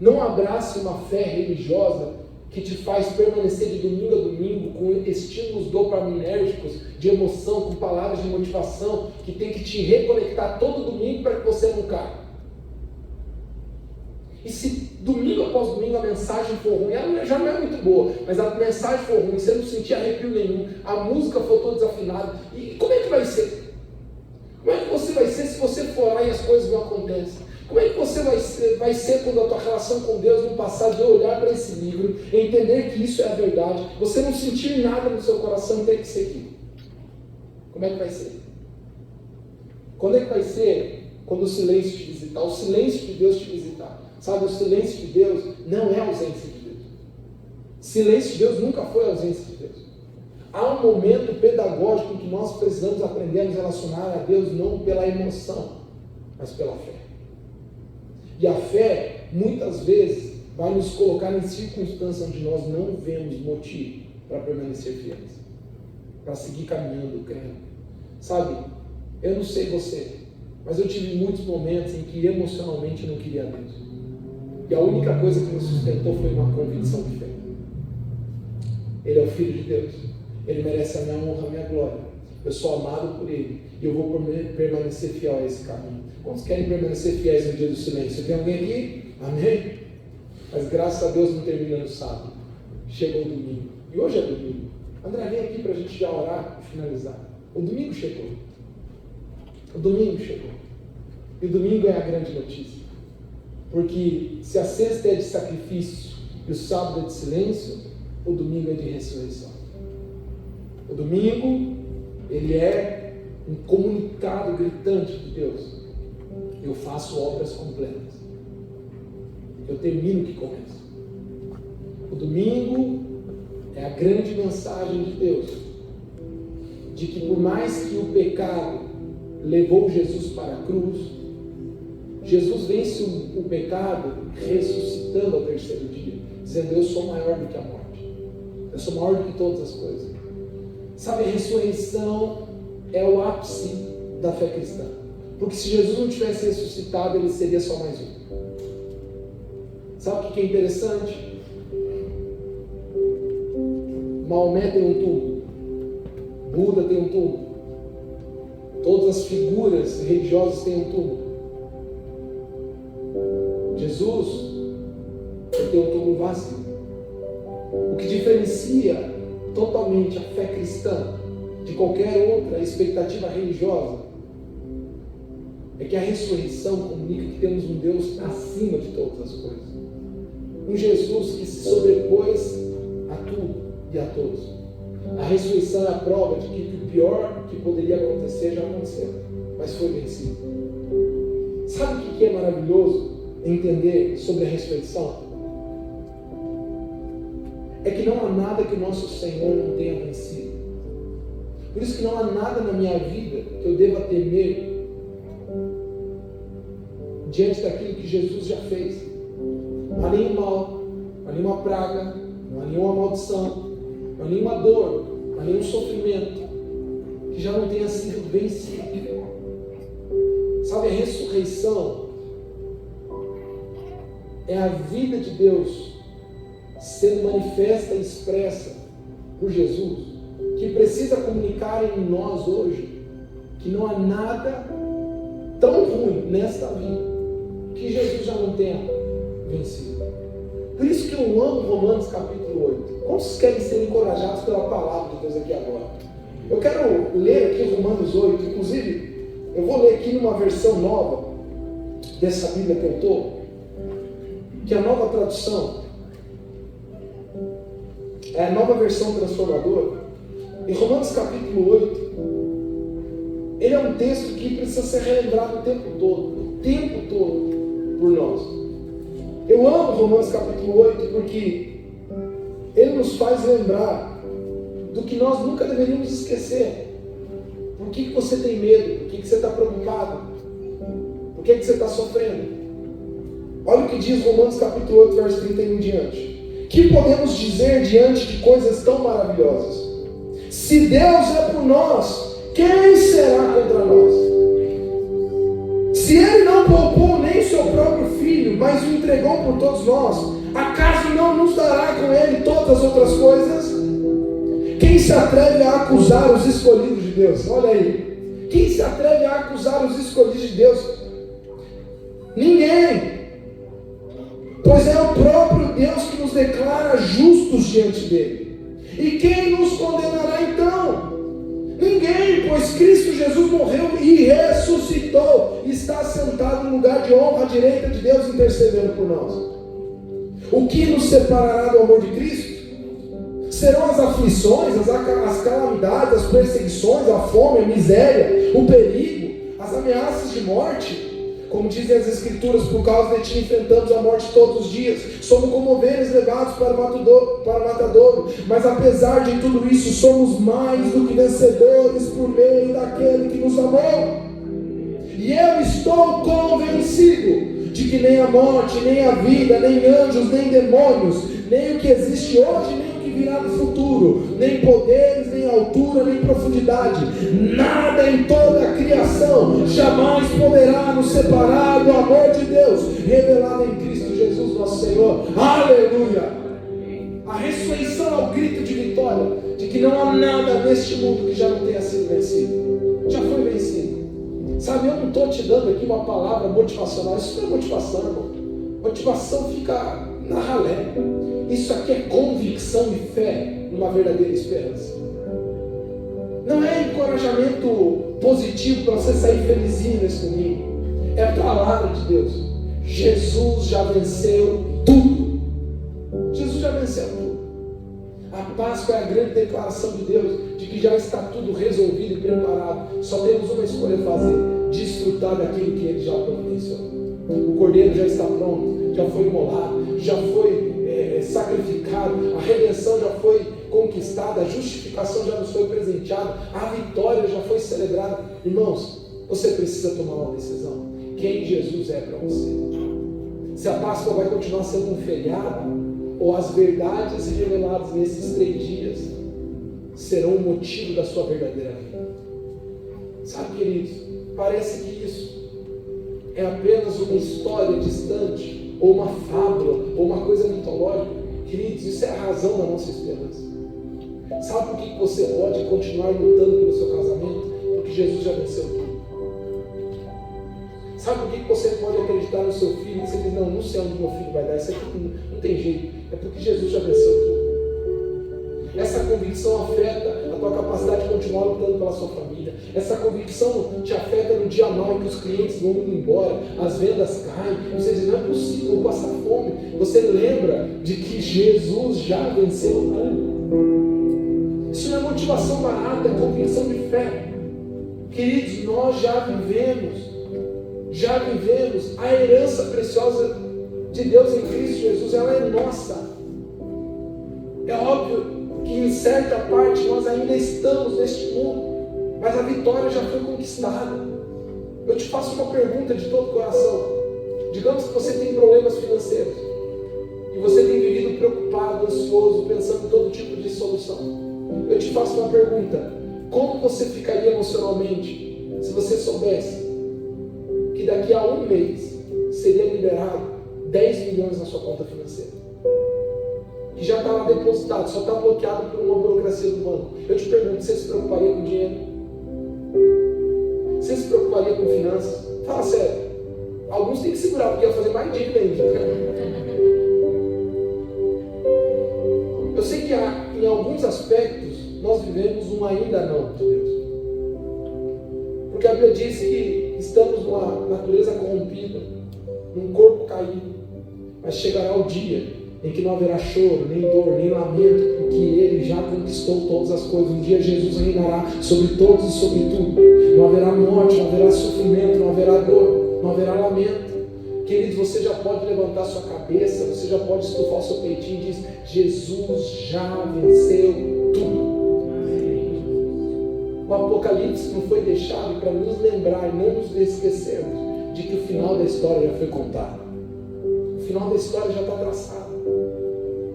Não abrace uma fé religiosa que te faz permanecer de domingo a domingo com estímulos dopaminérgicos de emoção, com palavras de motivação que tem que te reconectar todo domingo para que você não caia. E se domingo após domingo a mensagem for ruim, ela já não é muito boa, mas a mensagem for ruim, você não sentir arrepio nenhum, a música for toda desafinada, e como é que vai ser? Como é que você vai ser se você for lá e as coisas não acontecem? Como é que você vai ser quando a tua relação com Deus não passar de olhar para esse livro e entender que isso é a verdade, você não sentir nada no seu coração e ter que seguir? Como é que vai ser? Quando é que vai ser quando o silêncio te visitar? O silêncio de Deus te visitar. Sabe, o silêncio de Deus não é ausência de Deus. Silêncio de Deus nunca foi ausência de Deus. Há um momento pedagógico em que nós precisamos aprender a nos relacionar a Deus não pela emoção, mas pela fé. E a fé, muitas vezes, vai nos colocar em circunstâncias onde nós não vemos motivo para permanecer fiéis, para seguir caminhando, crendo. Sabe, eu não sei você, mas eu tive muitos momentos em que emocionalmente eu não queria Deus. E a única coisa que me sustentou foi uma convicção de fé. Ele é o Filho de Deus. Ele merece a minha honra, a minha glória. Eu sou amado por Ele. E eu vou permanecer fiel a esse caminho. Quantos querem permanecer fiéis no dia do silêncio? Tem alguém aqui? Amém? Mas graças a Deus não termina no sábado. Chegou o domingo. E hoje é domingo. André, vem aqui para a gente já orar e finalizar. O domingo chegou. O domingo chegou. E o domingo é a grande notícia. Porque se a sexta é de sacrifício e o sábado é de silêncio, o domingo é de ressurreição. O domingo, ele é um comunicado gritante de Deus. Eu faço obras completas. Eu termino o que começo. O domingo é a grande mensagem de Deus, de que por mais que o pecado levou Jesus para a cruz, Jesus vence o pecado ressuscitando ao terceiro dia, dizendo: eu sou maior do que a morte, eu sou maior do que todas as coisas. Sabe, a ressurreição é o ápice da fé cristã, porque se Jesus não tivesse ressuscitado, ele seria só mais um. Sabe o que é interessante? Maomé tem um túmulo, Buda tem um túmulo, todas as figuras religiosas têm um túmulo. Jesus tem um túmulo vazio. O que diferencia totalmente a fé cristã de qualquer outra expectativa religiosa é que a ressurreição comunica que temos um Deus acima de todas as coisas, um Jesus que se sobrepôs a tudo e a todos. A ressurreição é a prova de que o pior que poderia acontecer já aconteceu, mas foi vencido. Sabe o que é maravilhoso entender sobre a ressurreição? É que não há nada que o nosso Senhor não tenha vencido. Por isso que não há nada na minha vida que eu deva temer diante daquilo que Jesus já fez. Não há nenhum mal, não há nenhuma praga, não há nenhuma maldição, não há nenhuma dor, não há nenhum sofrimento que já não tenha sido vencido. Sabe, a ressurreição é a vida de Deus sendo manifesta e expressa por Jesus, que precisa comunicar em nós hoje que não há nada tão ruim nesta vida que Jesus já não tenha vencido. Por isso que eu amo Romanos capítulo 8. Quantos querem ser encorajados pela palavra de Deus aqui agora? Eu quero ler aqui Romanos 8, inclusive eu vou ler aqui numa versão nova dessa Bíblia que eu estou, que é a nova tradução, é a nova versão transformadora. Em Romanos capítulo 8, ele é um texto que precisa ser relembrado o tempo todo por nós. Eu amo Romanos capítulo 8 porque ele nos faz lembrar do que nós nunca deveríamos esquecer. Por que você tem medo? Por que você está preocupado? Por que você está sofrendo? Olha o que diz Romanos capítulo 8, verso 31 em diante. Que podemos dizer diante de coisas tão maravilhosas? Se Deus é por nós, quem será contra nós? Se Ele não poupou nem o seu próprio Filho, mas o entregou por todos nós, acaso não nos dará com Ele todas as outras coisas? Quem se atreve a acusar os escolhidos de Deus? Olha aí. Quem se atreve a acusar os escolhidos de Deus? Ninguém. Pois é o próprio Deus que nos declara justos diante dele. E quem nos condenará então? Ninguém, pois Cristo Jesus morreu e ressuscitou, e está sentado no lugar de honra à direita de Deus, intercedendo por nós. O que nos separará do amor de Cristo? Serão as aflições, as calamidades, as perseguições, a fome, a miséria, o perigo, as ameaças de morte? Como dizem as Escrituras, por causa de ti enfrentamos a morte todos os dias. Somos como ovelhas levados para o matadouro. Mas apesar de tudo isso, somos mais do que vencedores por meio daquele que nos amou. E eu estou convencido de que nem a morte, nem a vida, nem anjos, nem demônios, nem o que existe hoje, nem o que virá no futuro, nem poderes, nem altura, nem profundidade, nada em toda a criação jamais poderá nos separar do amor de Deus, revelado em Cristo Jesus nosso Senhor. Aleluia! A ressurreição é o grito de vitória, de que não há nada neste mundo que já não tenha sido vencido. Já foi vencido. Sabe, eu não estou te dando aqui uma palavra motivacional. Isso não é motivação, irmão. Motivação fica na ralé. Isso aqui é convicção e fé numa verdadeira esperança. Não é encorajamento positivo para você sair felizinho nesse domingo. É a palavra de Deus. Jesus já venceu tudo. Jesus já venceu tudo. A Páscoa é a grande declaração de Deus de que já está tudo resolvido e preparado. Só temos uma escolha a fazer: desfrutar daquilo que Ele já providenciou. O cordeiro já está pronto, já foi imolado, já foi sacrificado, a redenção já foi conquistada, a justificação já nos foi presenteada, a vitória já foi celebrada. Irmãos, você precisa tomar uma decisão. Quem Jesus é para você? Se a Páscoa vai continuar sendo um feriado, ou as verdades reveladas nesses 3 dias serão o motivo da sua verdadeira vida. Sabe, queridos, parece que isso é apenas uma história distante, ou uma fábula, ou uma coisa mitológica. Queridos, isso é a razão da nossa esperança. Sabe por que você pode continuar lutando pelo seu casamento? Porque Jesus já venceu tudo. Sabe por que você pode acreditar no seu filho? E você diz: não sei onde meu filho vai dar, isso aqui não tem jeito. É porque Jesus já venceu tudo. Essa convicção afeta a tua capacidade de continuar lutando pela sua família. Essa convicção te afeta no dia mau em que os clientes vão indo embora, as vendas caem. Você diz: não é possível, eu vou passar fome. Você lembra de que Jesus já venceu tudo. Isso não é motivação barata, é convicção de fé. Queridos, nós já vivemos a herança preciosa de Deus em Cristo Jesus, ela é nossa. É óbvio que em certa parte nós ainda estamos neste mundo, mas a vitória já foi conquistada. Eu te faço uma pergunta de todo o coração. Digamos que você tem problemas financeiros e você tem vivido preocupado, ansioso, pensando em todo tipo de solução. Eu te faço uma pergunta: como você ficaria emocionalmente se você soubesse que daqui a 1 mês seria liberado 10 milhões na sua conta financeira? Que já está lá depositado, só está bloqueado por uma burocracia do banco. Eu te pergunto: você se preocuparia com dinheiro? Você se preocuparia com finanças? Fala sério. Alguns têm que segurar, porque ia fazer mais dívida ainda. Eu sei que em alguns aspectos nós vivemos um ainda não de Deus. Porque a Bíblia diz que estamos numa natureza corrompida, num corpo caído. Mas chegará o dia em que não haverá choro, nem dor, nem lamento, porque Ele já conquistou todas as coisas. Um dia Jesus reinará sobre todos e sobre tudo. Não haverá morte, não haverá sofrimento, não haverá dor, não haverá lamento. Queridos, você já pode levantar sua cabeça, você já pode estufar o seu peitinho e dizer: Jesus já venceu tudo. O Apocalipse não foi deixado para nos lembrar e não nos esquecermos de que o final da história já foi contado. O final da história já está traçado.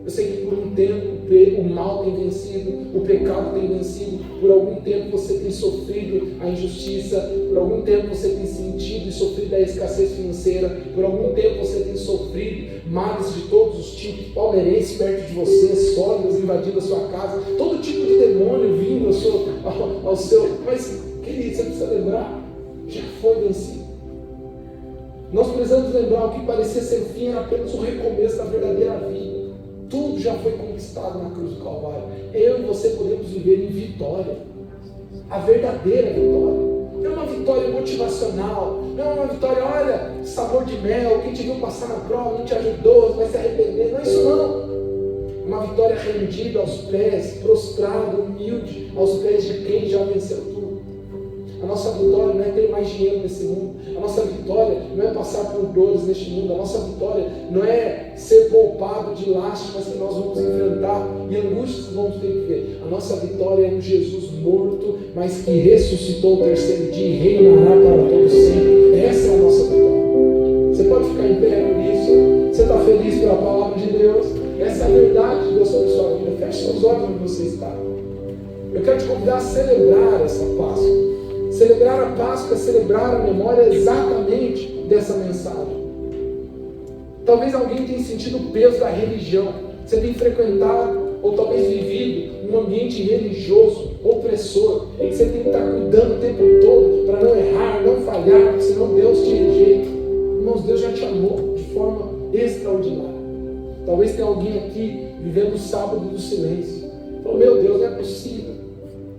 Eu sei que por um tempo o mal tem vencido, o pecado tem vencido, por algum tempo você tem sofrido a injustiça, por algum tempo você tem sentido e sofrido a escassez financeira, por algum tempo você tem sofrido males de todos os tipos, palmeirenses perto de você, sólidas invadindo a sua casa, todo tipo de demônio vindo ao seu... Mas, querido, você precisa lembrar, já foi vencido. Nós precisamos lembrar: o que parecia ser fim era apenas o recomeço da verdadeira vida. Tudo já foi conquistado na cruz do Calvário. Eu e você podemos viver em vitória. A verdadeira vitória. Não é uma vitória motivacional. Não é uma vitória: olha, sabor de mel, quem te viu passar na prova não te ajudou, vai se arrepender. Não é isso não. É uma vitória rendida aos pés, prostrado, humilde, aos pés de quem já venceu tudo. A nossa vitória não é ter mais dinheiro nesse mundo. A nossa vitória não é passar por dores neste mundo. A nossa vitória não é ser poupado de lástimas que nós vamos enfrentar e angústias que vamos ter que ver. A nossa vitória é um Jesus morto, mas que ressuscitou o 3º dia e reinará para todo sempre. Essa é a nossa vitória. Você pode ficar em pé por isso? Você está feliz pela palavra de Deus? Essa é a verdade de Deus sobre a sua vida. Feche seus olhos onde você está. Eu quero te convidar a celebrar essa Páscoa. Celebrar a Páscoa é celebrar a memória exatamente dessa mensagem. Talvez alguém tenha sentido o peso da religião. Você tem frequentado ou talvez vivido um ambiente religioso, opressor, em que você tem que estar cuidando o tempo todo para não errar, não falhar, porque senão Deus te rejeita. Irmãos, Deus já te amou de forma extraordinária. Talvez tenha alguém aqui vivendo o sábado do silêncio. Falou, meu Deus, não é possível.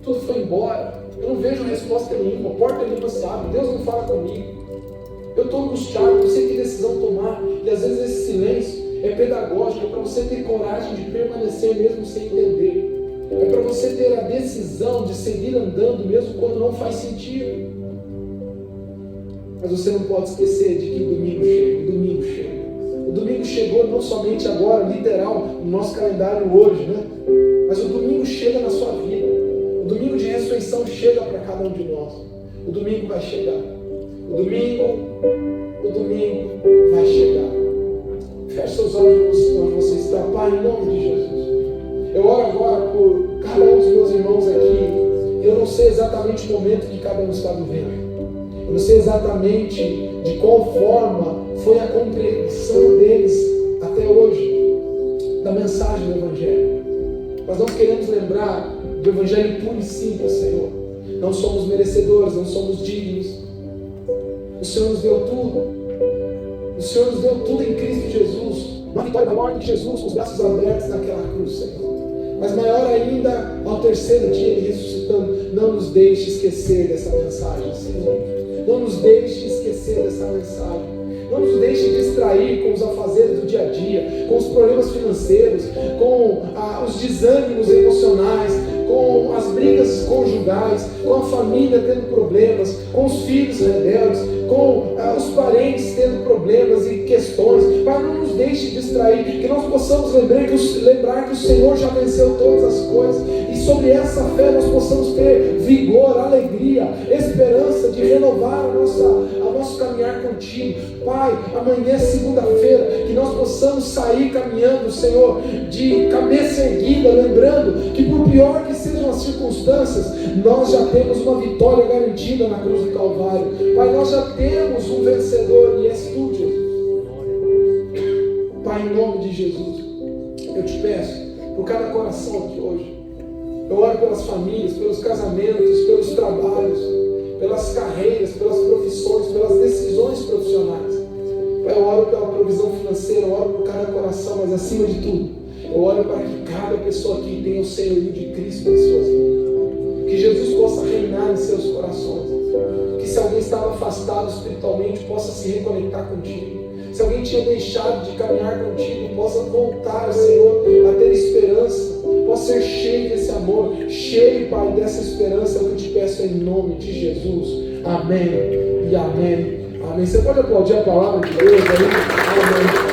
Tudo foi embora. Eu não vejo resposta nenhuma. A porta nenhuma se abre. Deus não fala comigo. Eu estou angustiado, não sei que decisão tomar. E às vezes esse silêncio é pedagógico, é para você ter coragem de permanecer mesmo sem entender. É para você ter a decisão de seguir andando mesmo quando não faz sentido. Mas você não pode esquecer de que o domingo chega. O domingo chega. O domingo chegou não somente agora, literal, no nosso calendário hoje, né? Mas o domingo chega na sua vida. O domingo de ressurreição chega para cada um de nós. O domingo vai chegar. O domingo vai chegar. Feche seus olhos onde você está. Pai, em nome de Jesus. Eu oro agora por cada um dos meus irmãos aqui. Eu não sei exatamente o momento que cada um está vivendo. Eu não sei exatamente de qual forma foi a compreensão deles até hoje da mensagem do Evangelho. Mas nós queremos lembrar do Evangelho puro e simples, Senhor. Não somos merecedores, não somos dignos. O Senhor nos deu tudo. O Senhor nos deu tudo em Cristo Jesus. Na vitória da morte de Jesus, com os braços abertos naquela cruz, Senhor. Mas maior ainda, ao terceiro dia, Ele ressuscitando. Não nos deixe esquecer dessa mensagem, Senhor. Não nos deixe esquecer dessa mensagem. Não nos deixe distrair com os afazeres do dia a dia, com os problemas financeiros, com os desânimos emocionais, com as brigas conjugais, com a família tendo problemas, com os filhos rebeldes, com os parentes tendo problemas e questões. Pai, não nos deixe distrair, que nós possamos lembrar que o Senhor já venceu todas as coisas, e sobre essa fé nós possamos ter vigor, alegria, esperança de renovar o nosso caminhar contigo. Pai, amanhã é segunda-feira, que nós possamos sair caminhando, Senhor, de cabeça erguida, lembrando que por pior que sejam as circunstâncias, nós já temos uma vitória garantida na cruz do Calvário. Pai, nós já temos um vencedor, e és tu, Jesus. Pai, em nome de Jesus, eu te peço por cada coração aqui hoje. Eu oro pelas famílias, pelos casamentos, pelos trabalhos, pelas carreiras, pelas profissões, pelas decisões profissionais. Pai, eu oro pela provisão financeira, eu oro por cada coração, mas acima de tudo, eu oro para que cada pessoa aqui tenha o senhorio de Cristo em suas vidas. Que Jesus possa reinar em seus corações. Que se alguém estava afastado espiritualmente, possa se reconectar contigo. Se alguém tinha deixado de caminhar contigo, possa voltar, Senhor, a ter esperança. Possa ser cheio desse amor, cheio, Pai, dessa esperança. Eu te peço em nome de Jesus. Amém e amém. Amém. Você pode aplaudir a palavra de Deus aí? Amém.